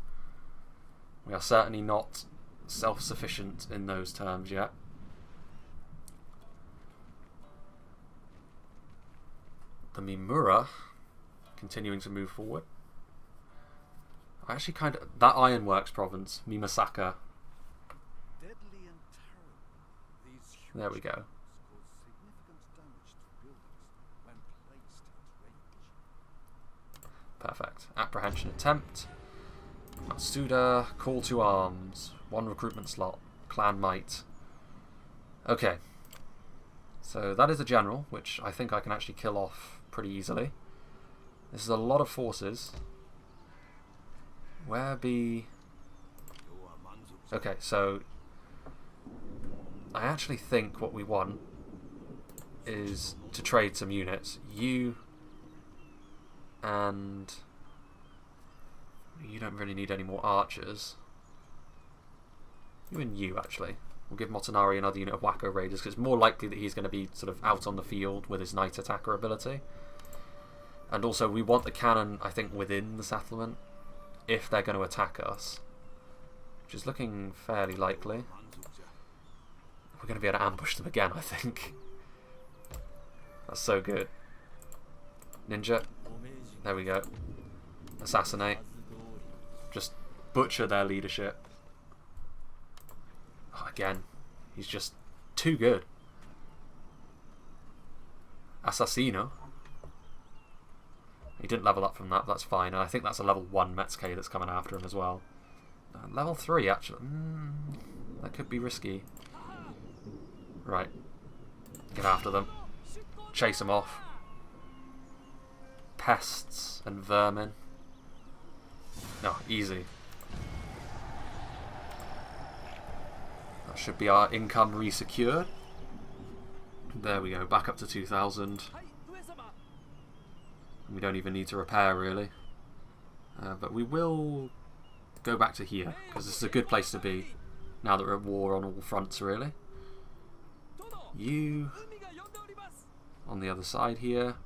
We are certainly not self-sufficient in those terms yet. The Mimura continuing to move forward. I actually kind of... That Ironworks province, Mimasaka. Deadly and terrible. These huge There we go. cause significant damage to buildings when placed at range. Perfect. Apprehension attempt. Matsuda, call to arms. 1 recruitment slot. Clan might. Okay. So that is a general, which I think I can actually kill off pretty easily. This is a lot of forces. Where be... Okay, so... I actually think what we want is to trade some units. You... And... You don't really need any more archers. You and you, actually. We'll give Motonari another unit of Wacko Raiders, because it's more likely that he's going to be sort of out on the field with his Knight Attacker ability. And also, we want the cannon, I think, within the settlement, if they're going to attack us. Which is looking fairly likely. We're going to be able to ambush them again, I think. That's so good. Ninja. There we go. Assassinate. Just butcher their leadership. Oh, again, he's just too good. Assassino. He didn't level up from that, but that's fine. And I think that's a level 1 Metsuke that's coming after him as well. Level 3, actually. That could be risky. Right. Get after them. Chase them off. Pests and vermin. No, easy. That should be our income resecured. There we go, back up to 2,000. We don't even need to repair, really. But we will go back to here, because this is a good place to be, now that we're at war on all fronts, really. You, on the other side here.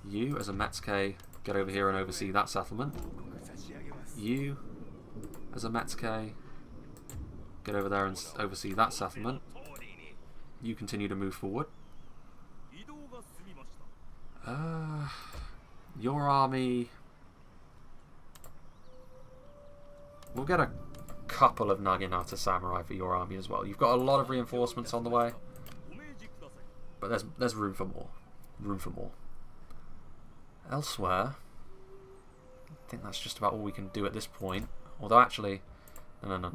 You, as a Metsuke, get over here and oversee that settlement. You, as a Metsuke, get over there and oversee that settlement. You continue to move forward. Your army... We'll get a couple of Naginata Samurai for your army as well. You've got a lot of reinforcements on the way. But there's room for more. Room for more. Elsewhere, I think that's just about all we can do at this point. Although actually... No.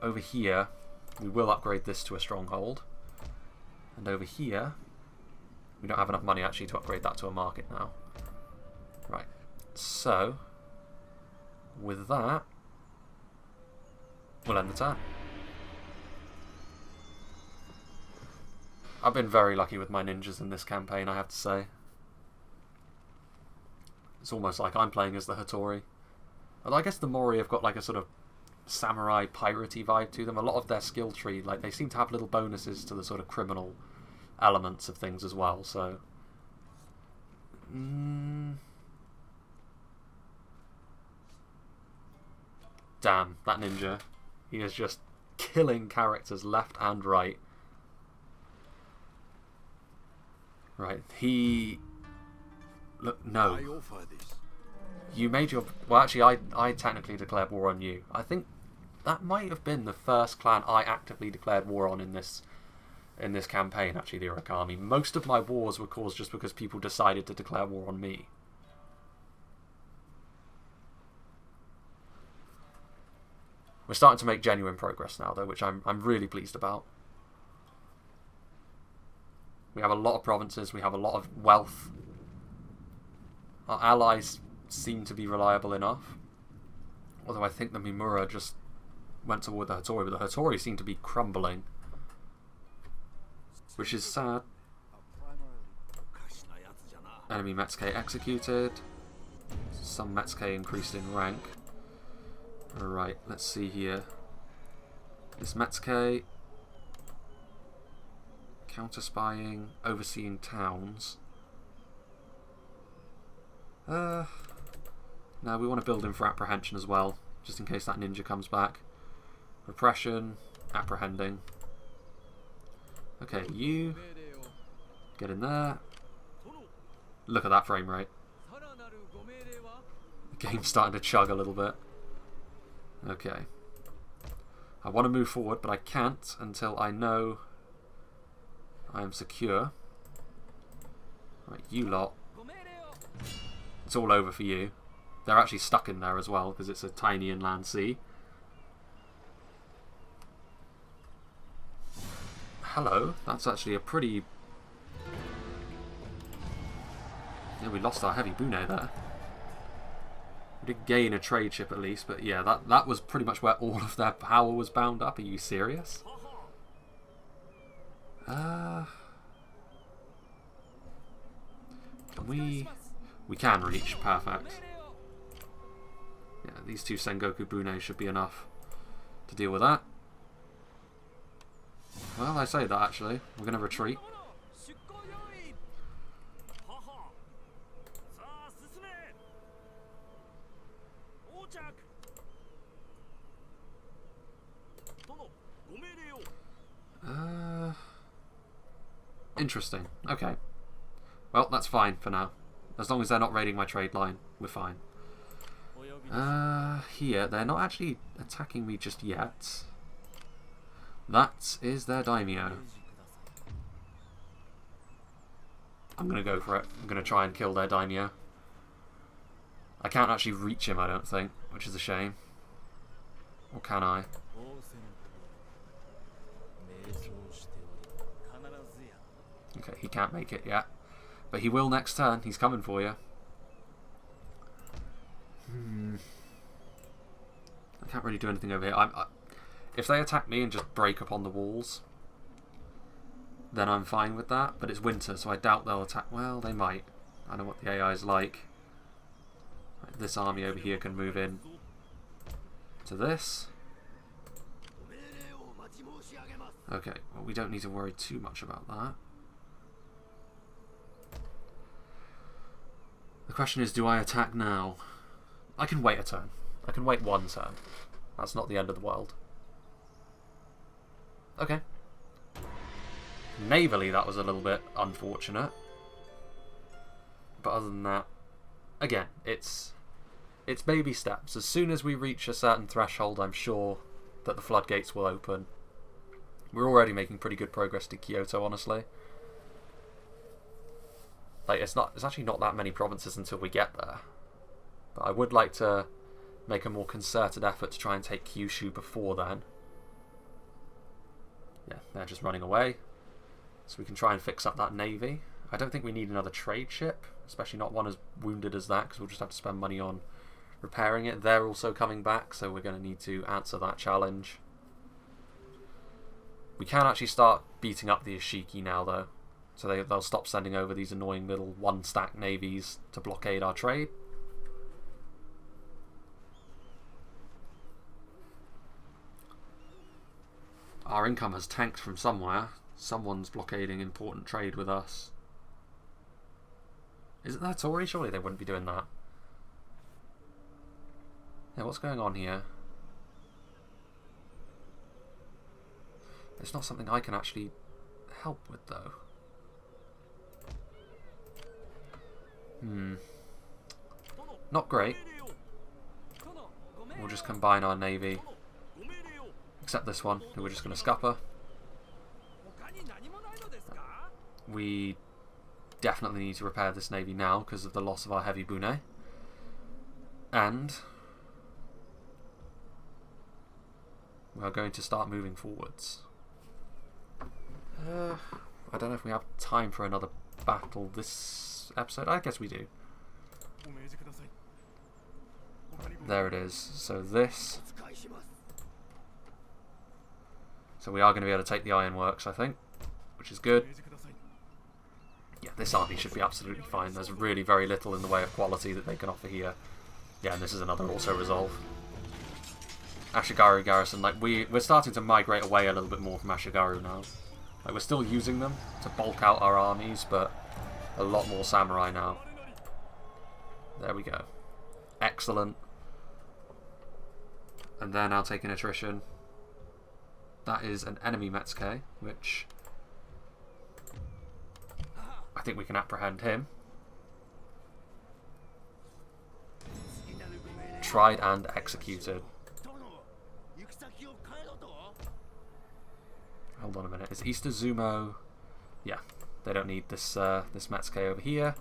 Over here, we will upgrade this to a stronghold. And over here, we don't have enough money actually to upgrade that to a market now. Right, so, with that, we'll end the turn. I've been very lucky with my ninjas in this campaign, I have to say. It's almost like I'm playing as the Hattori. Although I guess the Mori have got like a sort of samurai piratey vibe to them. A lot of their skill tree, like they seem to have little bonuses to the sort of criminal elements of things as well, so... Damn, that ninja. He is just killing characters left and right. Right, he... Look, no. I offer this. You made your... Well, actually, I technically declared war on you. I think that might have been the first clan I actively declared war on in this in this campaign, actually, the Urakami. Most of my wars were caused just because people decided to declare war on me. We're starting to make genuine progress now, though, which I'm really pleased about. We have a lot of provinces, we have a lot of wealth. Our allies seem to be reliable enough. Although I think the Mimura just went toward the Hattori, but the Hattori seem to be crumbling. Which is sad. Enemy Metsuke executed. Some Metsuke increased in rank. Alright, let's see here. This Metsuke. Counter-spying, overseeing towns. No, we want to build him for apprehension as well, just in case that ninja comes back. Repression, apprehending. Okay, you get in there. Look at that frame rate. The game's starting to chug a little bit. Okay. I want to move forward, but I can't until I know I am secure. Right, you lot. It's all over for you. They're actually stuck in there as well, because it's a tiny inland sea. Hello, that's actually a pretty... Yeah, we lost our heavy bune there. We did gain a trade ship at least, but yeah, that was pretty much where all of their power was bound up. Are you serious? Can we can reach, perfect. Yeah, these two Sengoku Bune should be enough to deal with that. Well, I say that actually. We're going to retreat. Interesting. Okay. Well, that's fine for now. As long as they're not raiding my trade line, we're fine. Here, they're not actually attacking me just yet. That is their daimyo. I'm going to go for it. I'm going to try and kill their daimyo. I can't actually reach him, I don't think, which is a shame. Or can I? Okay, he can't make it yet. But he will next turn. He's coming for you. I can't really do anything over here. If they attack me and just break upon the walls, then I'm fine with that. But it's winter, so I doubt they'll attack. Well, they might. I know what the AI is like. Right, this army over here can move in to this. Okay, well, we don't need to worry too much about that. The question is, do I attack now? I can wait a turn. I can wait one turn. That's not the end of the world. Okay. Navally, that was a little bit unfortunate. But other than that, again, it's baby steps. As soon as we reach a certain threshold, I'm sure that the floodgates will open. We're already making pretty good progress to Kyoto, honestly. Like, it's actually not that many provinces until we get there. But I would like to make a more concerted effort to try and take Kyushu before then. Yeah, they're just running away. So we can try and fix up that navy. I don't think we need another trade ship, especially not one as wounded as that, because we'll just have to spend money on repairing it. They're also coming back, so we're going to need to answer that challenge. We can actually start beating up the Ishiki now, though. So they'll stop sending over these annoying little one-stack navies to blockade our trade. Our income has tanked from somewhere. Someone's blockading important trade with us. Is it that Tory? Surely they wouldn't be doing that. Yeah, what's going on here? It's not something I can actually help with, though. Not great. We'll just combine our navy. Except this one, who we're just going to scupper. We definitely need to repair this navy now because of the loss of our heavy bune. And we are going to start moving forwards. I don't know if we have time for another battle this episode. I guess we do. There it is. So this. So we are going to be able to take the ironworks, I think, which is good. Yeah, this army should be absolutely fine. There's really very little in the way of quality that they can offer here. Yeah, and this is another auto-resolve. Ashigaru garrison, like we're starting to migrate away a little bit more from Ashigaru now. Like we're still using them to bulk out our armies, but a lot more samurai now. There we go. Excellent. And they're now taking attrition. That is an enemy Metsuke, which I think we can apprehend him. Tried and executed. Hold on a minute. Is Easter Zumo? Yeah, they don't need this this Metsuke over here.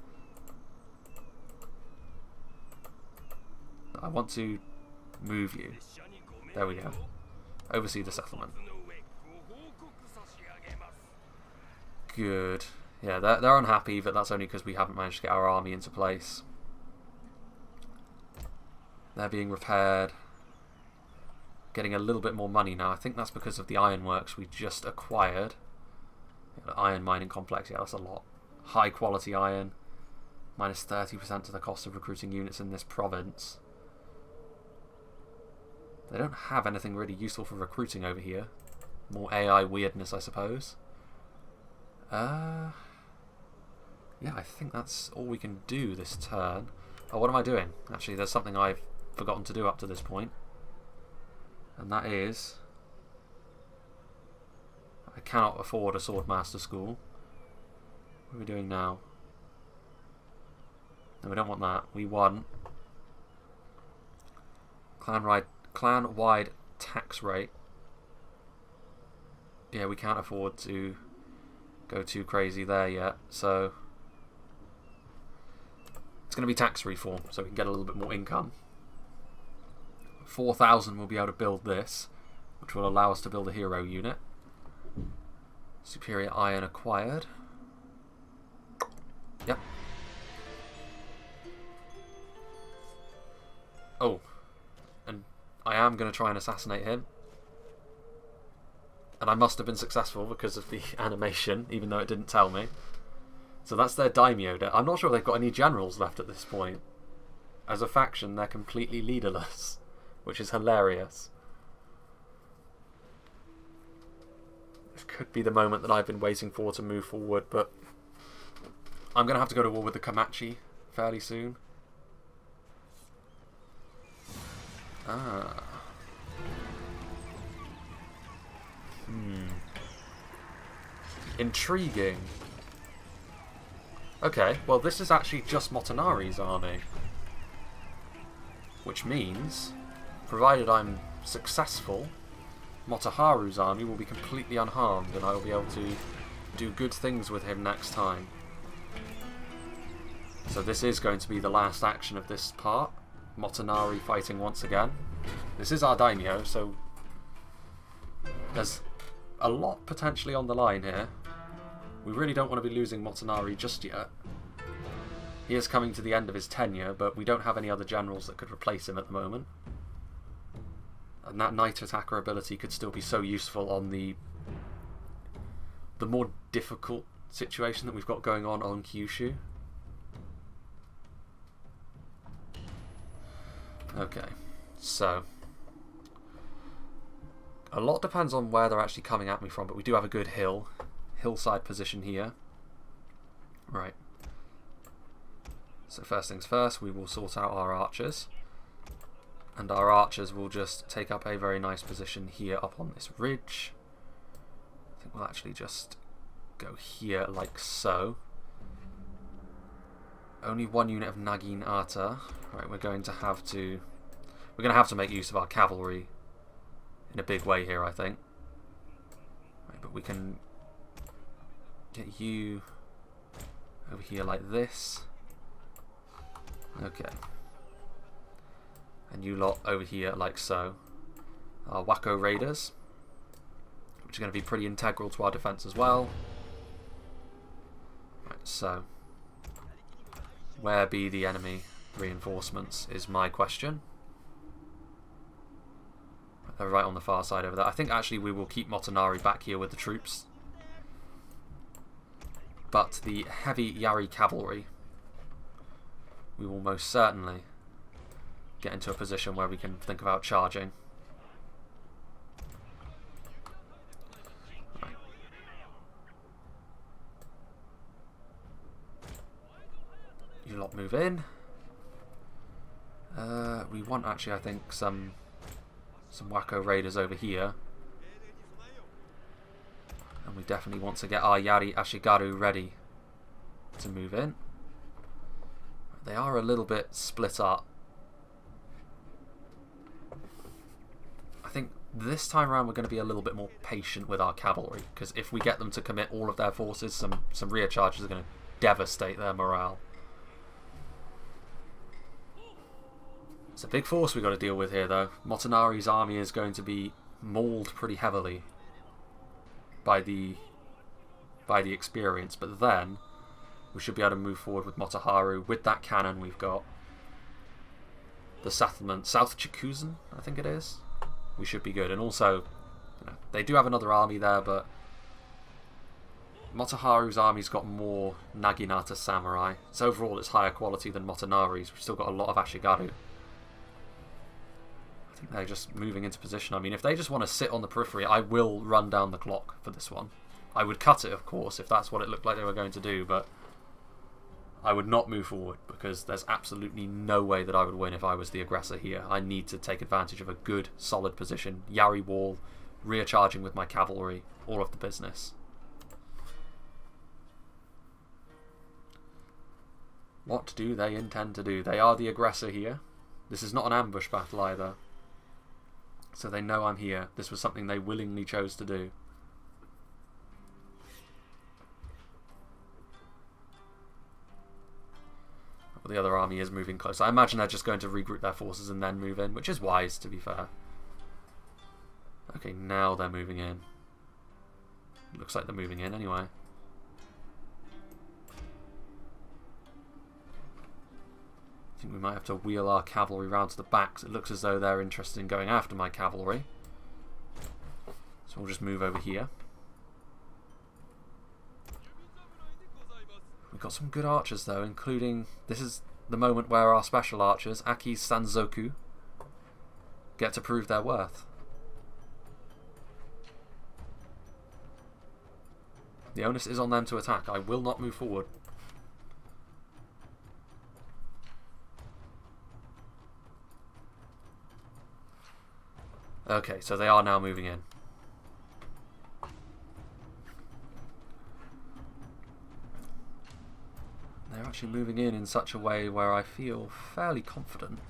I want to move you. There we go. Oversee the settlement. Good. Yeah, they're unhappy, but that's only because we haven't managed to get our army into place. They're being repaired. Getting a little bit more money now. I think that's because of the ironworks we just acquired. Yeah, the iron mining complex, yeah, that's a lot. High quality iron. Minus 30% to the cost of recruiting units in this province. They don't have anything really useful for recruiting over here. More AI weirdness, I suppose. Yeah, I think that's all we can do this turn. Oh, what am I doing? Actually, there's something I've forgotten to do up to this point. And that is... I cannot afford a Swordmaster school. What are we doing now? No, we don't want that. We want... Clan-wide tax rate. Yeah, we can't afford to go too crazy there yet, so... It's going to be tax reform, so we can get a little bit more income. 4,000 will be able to build this, which will allow us to build a hero unit. Superior iron acquired. Yep. Oh. And I am going to try and assassinate him. And I must have been successful because of the animation, even though it didn't tell me. So that's their daimyo. I'm not sure they've got any generals left at this point. As a faction, they're completely leaderless, which is hilarious. This could be the moment that I've been waiting for to move forward, but I'm going to have to go to war with the Komachi fairly soon. Ah. Intriguing. Okay, well this is actually just Motonari's army. Which means, provided I'm successful, Motoharu's army will be completely unharmed and I will be able to do good things with him next time. So this is going to be the last action of this part. Motonari fighting once again. This is our daimyo, so there's a lot potentially on the line here. We really don't want to be losing Motonari just yet. He is coming to the end of his tenure, but we don't have any other generals that could replace him at the moment. And that night attacker ability could still be so useful on the more difficult situation that we've got going on Kyushu. Okay, so a lot depends on where they're actually coming at me from, but we do have a good hillside position here. Right. So first things first, we will sort out our archers. And our archers will just take up a very nice position here up on this ridge. I think we'll actually just go here like so. Only one unit of Nagin Ata. Right, we're going to have to make use of our cavalry in a big way here, I think. Right, but we can Get you over here like this. Okay. And you lot over here like so. Our Wacko Raiders, which are going to be pretty integral to our defense as well. Right, so where be the enemy reinforcements is my question. They're right on the far side over there. I think actually we will keep Motonari back here with the troops. But the heavy Yari cavalry, we will most certainly get into a position where we can think about charging. Right. You lot move in. We want actually, I think, some Wacko Raiders over here. And we definitely want to get our Yari Ashigaru ready to move in. They are a little bit split up. I think this time around we're going to be a little bit more patient with our cavalry, because if we get them to commit all of their forces, some rear charges are going to devastate their morale. It's a big force we've got to deal with here, though. Motonari's army is going to be mauled pretty heavily by the experience, but then we should be able to move forward with Motoharu. With that cannon we've got, the settlement, South Chikuzen, I think it is. We should be good. And also, you know, they do have another army there, but Motoharu's army's got more Naginata samurai. So overall it's higher quality than Motonari's. We've still got a lot of Ashigaru. I think they're just moving into position. I mean, if they just want to sit on the periphery, I will run down the clock for this one. I would cut it, of course, if that's what it looked like they were going to do, but I would not move forward, because there's absolutely no way that I would win if I was the aggressor here. I need to take advantage of a good, solid position. Yari wall, rear charging with my cavalry, all of the business. What do they intend to do? They are the aggressor here. This is not an ambush battle either. So they know I'm here. This was something they willingly chose to do. But the other army is moving close. I imagine they're just going to regroup their forces and then move in, which is wise, to be fair. Okay, now they're moving in. Looks like they're moving in anyway. I think we might have to wheel our cavalry round to the back, 'cause it looks as though they're interested in going after my cavalry. So we'll just move over here. We've got some good archers though, including, this is the moment where our special archers, Aki's Sanzoku, get to prove their worth. The onus is on them to attack. I will not move forward. Okay, so they are now moving in. They're actually moving in such a way where I feel fairly confident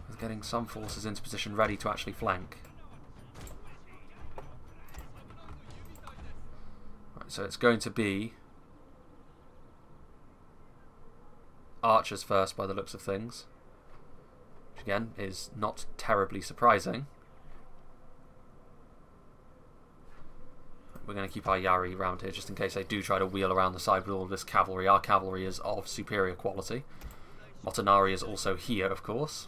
with getting some forces into position ready to actually flank. Right, so it's going to be archers first by the looks of things. Which again is not terribly surprising. We're going to keep our Yari around here just in case they do try to wheel around the side with all of this cavalry. Our cavalry is of superior quality. Motonari is also here, of course.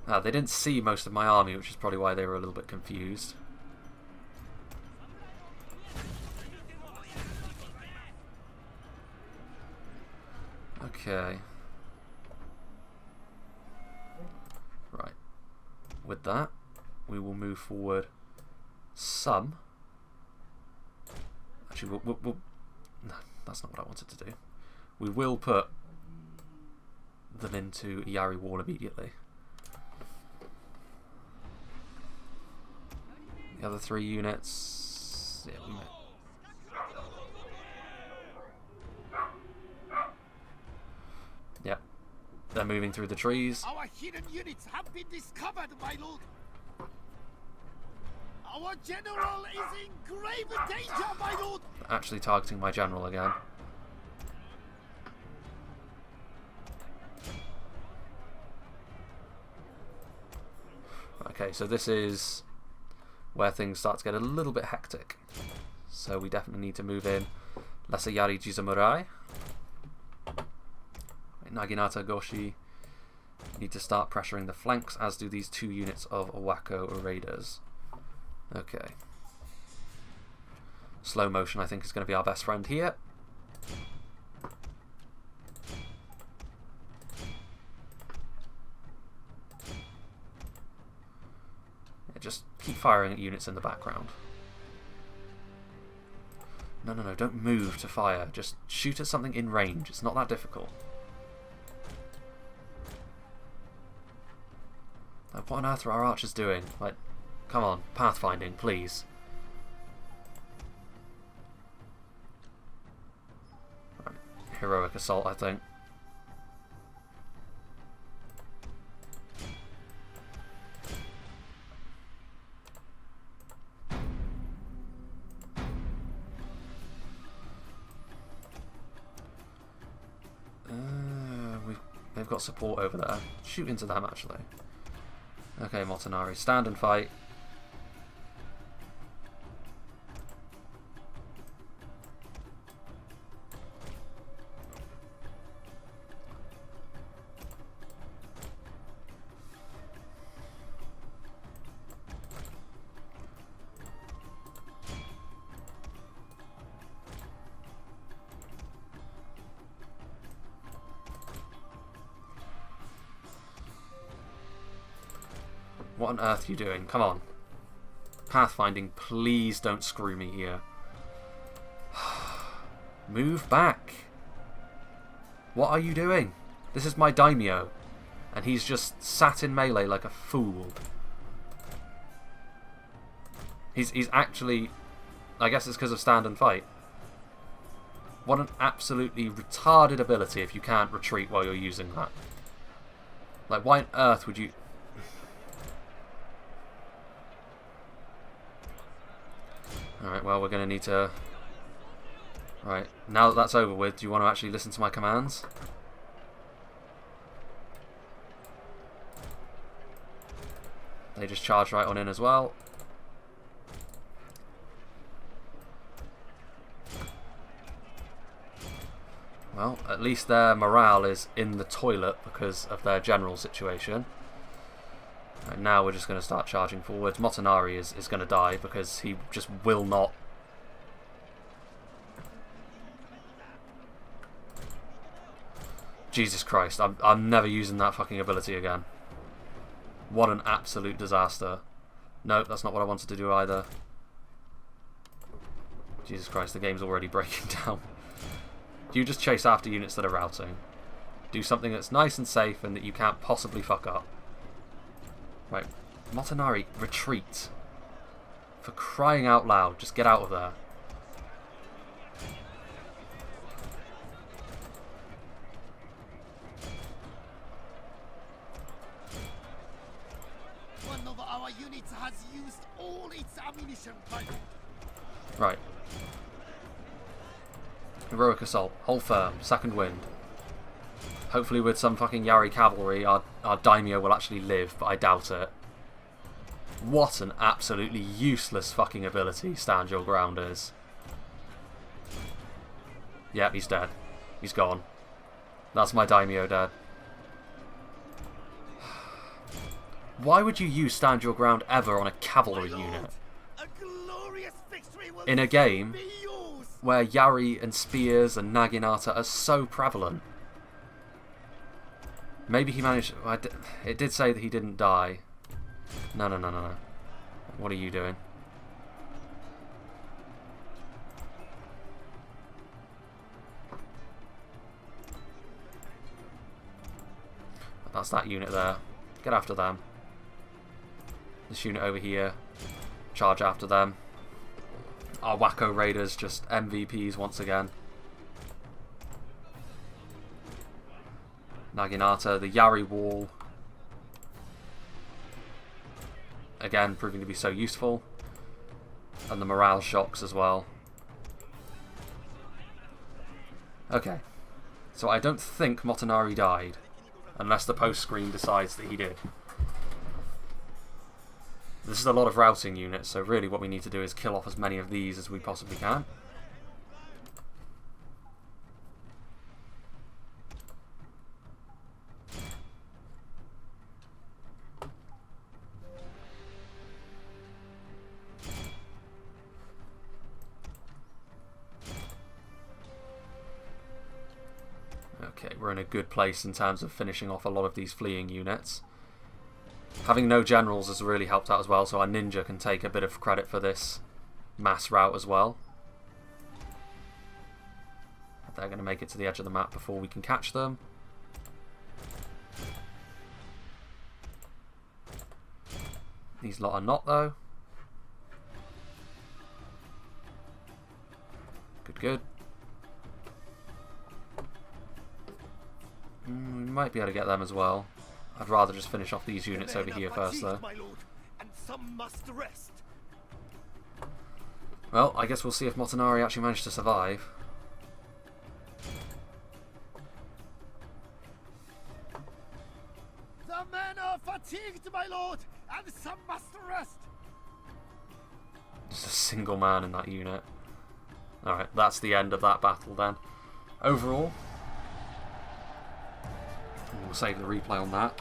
They didn't see most of my army, which is probably why they were a little bit confused. Okay. Right. With that, we will move forward some. Actually, we'll no, that's not what I wanted to do. We will put them into Yari Wall immediately. The other 3 units... Yeah, we might. they're moving through the trees. Our hidden units have been discovered, my lord. Our general is in grave danger, my lord. Actually targeting my general again. Okay, so this is where things start to get a little bit hectic. So we definitely need to move in Lesser Yari Jizamurai. Naginata Goshi need to start pressuring the flanks, as do these 2 units of Owako Raiders. Okay. Slow motion, I think, is going to be our best friend here. Yeah, just keep firing at units in the background. No, no, no, don't move to fire. Just shoot at something in range. It's not that difficult. Like, what on earth are our archers doing? Like, come on, pathfinding, please. Right. Heroic assault, I think. They've got support over there. Shoot into them, actually. Okay, Motonari, stand and fight. What on earth are you doing? Come on. Pathfinding, please don't screw me here. Move back. What are you doing? This is my daimyo. And he's just sat in melee like a fool. He's actually... I guess it's because of stand and fight. What an absolutely retarded ability if you can't retreat while you're using that. Like, why on earth would you... Alright, well, we're going to need to... Right, now that that's over with, do you want to actually listen to my commands? They just charge right on in as well. Well, at least their morale is in the toilet because of their general situation. Right, now we're just going to start charging forwards. Motonari is going to die because he just will not. Jesus Christ, I'm never using that fucking ability again. What an absolute disaster. Nope, that's not what I wanted to do either. Jesus Christ, the game's already breaking down. You just chase after units that are routing. Do something that's nice and safe and that you can't possibly fuck up. Right, Motonari, retreat. For crying out loud, just get out of there. One of our units has used all its ammunition. Right. Heroic assault. Hold firm. Second wind. Hopefully with some fucking Yari cavalry, our daimyo will actually live, but I doubt it. What an absolutely useless fucking ability Stand Your Ground is. Yep, he's dead. He's gone. That's my daimyo dead. Why would you use Stand Your Ground ever on a cavalry unit? In a game where Yari and spears and Naginata are so prevalent. Maybe he managed... It did say that he didn't die. No, no, no, no, no. What are you doing? That's that unit there. Get after them. This unit over here. Charge after them. Our Wacko Raiders just MVPs once again. Naginata, the Yari wall. Again, proving to be so useful. And the morale shocks as well. Okay. So I don't think Motonari died. Unless the post screen decides that he did. This is a lot of routing units, so really what we need to do is kill off as many of these as we possibly can. Okay, we're in a good place in terms of finishing off a lot of these fleeing units. Having no generals has really helped out as well, so our ninja can take a bit of credit for this mass rout as well. They're going to make it to the edge of the map before we can catch them. These lot are not, though. Good, good. We might be able to get them as well. I'd rather just finish off these units over here first, though. My lord, and some must rest. Well, I guess we'll see if Motonari actually managed to survive. The men are fatigued, my lord, and some must rest. Just a single man in that unit. Alright, that's the end of that battle then. Overall, we'll save the replay on that.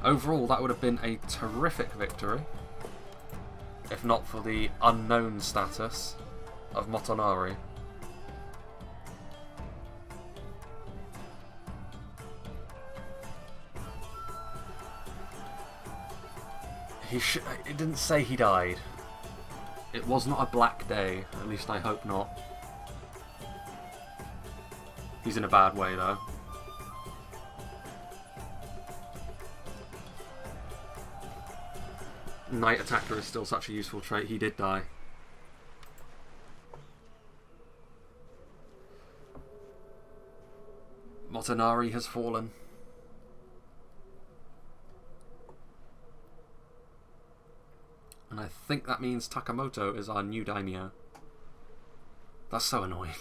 Overall, that would have been a terrific victory, if not for the unknown status of Motonari. It didn't say he died. It was not a black day, at least I hope not. He's in a bad way though. Night Attacker is still such a useful trait. He did die. Motonari has fallen. And I think that means Takamoto is our new daimyo. That's so annoying.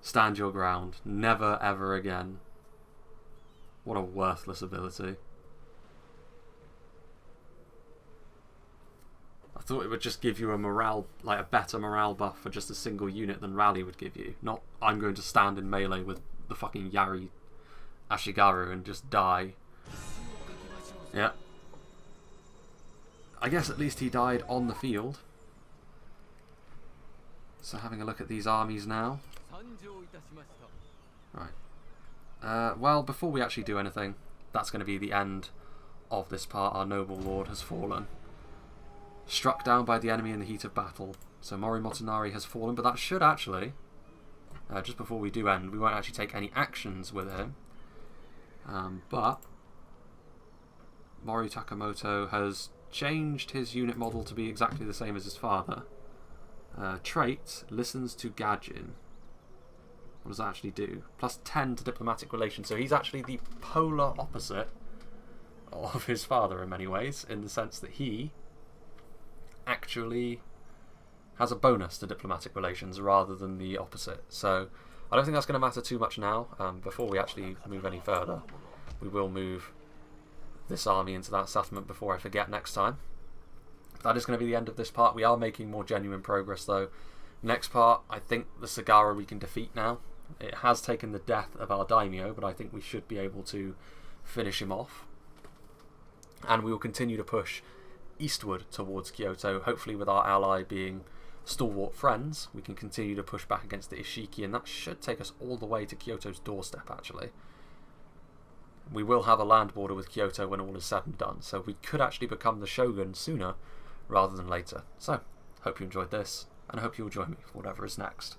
Stand your ground. Never ever again. What a worthless ability. I thought it would just give you a morale, like a better morale buff for just a single unit than Rally would give you. Not, I'm going to stand in melee with the fucking Yari Ashigaru and just die. Yeah. I guess at least he died on the field. So having a look at these armies now. Right. Well, before we actually do anything, that's going to be the end of this part. Our noble lord has fallen. Struck down by the enemy in the heat of battle. So Mori Motonari has fallen, but that should actually, just before we do end, we won't actually take any actions with him. But Mori Takamoto has changed his unit model to be exactly the same as his father. Trait, listens to Gajin. What does that actually do? Plus 10 to diplomatic relations. So he's actually the polar opposite of his father in many ways, in the sense that he actually has a bonus to diplomatic relations rather than the opposite. So I don't think that's going to matter too much now. Before we actually move any further, we will move this army into that settlement before I forget next time. That is going to be the end of this part. We are making more genuine progress though. Next part, I think the Sagara we can defeat now. It has taken the death of our daimyo, but I think we should be able to finish him off. And we will continue to push eastward towards Kyoto. Hopefully with our ally being stalwart friends, we can continue to push back against the Ishiki, and that should take us all the way to Kyoto's doorstep actually. We will have a land border with Kyoto when all is said and done, so we could actually become the Shogun sooner rather than later. So, hope you enjoyed this, and I hope you'll join me for whatever is next.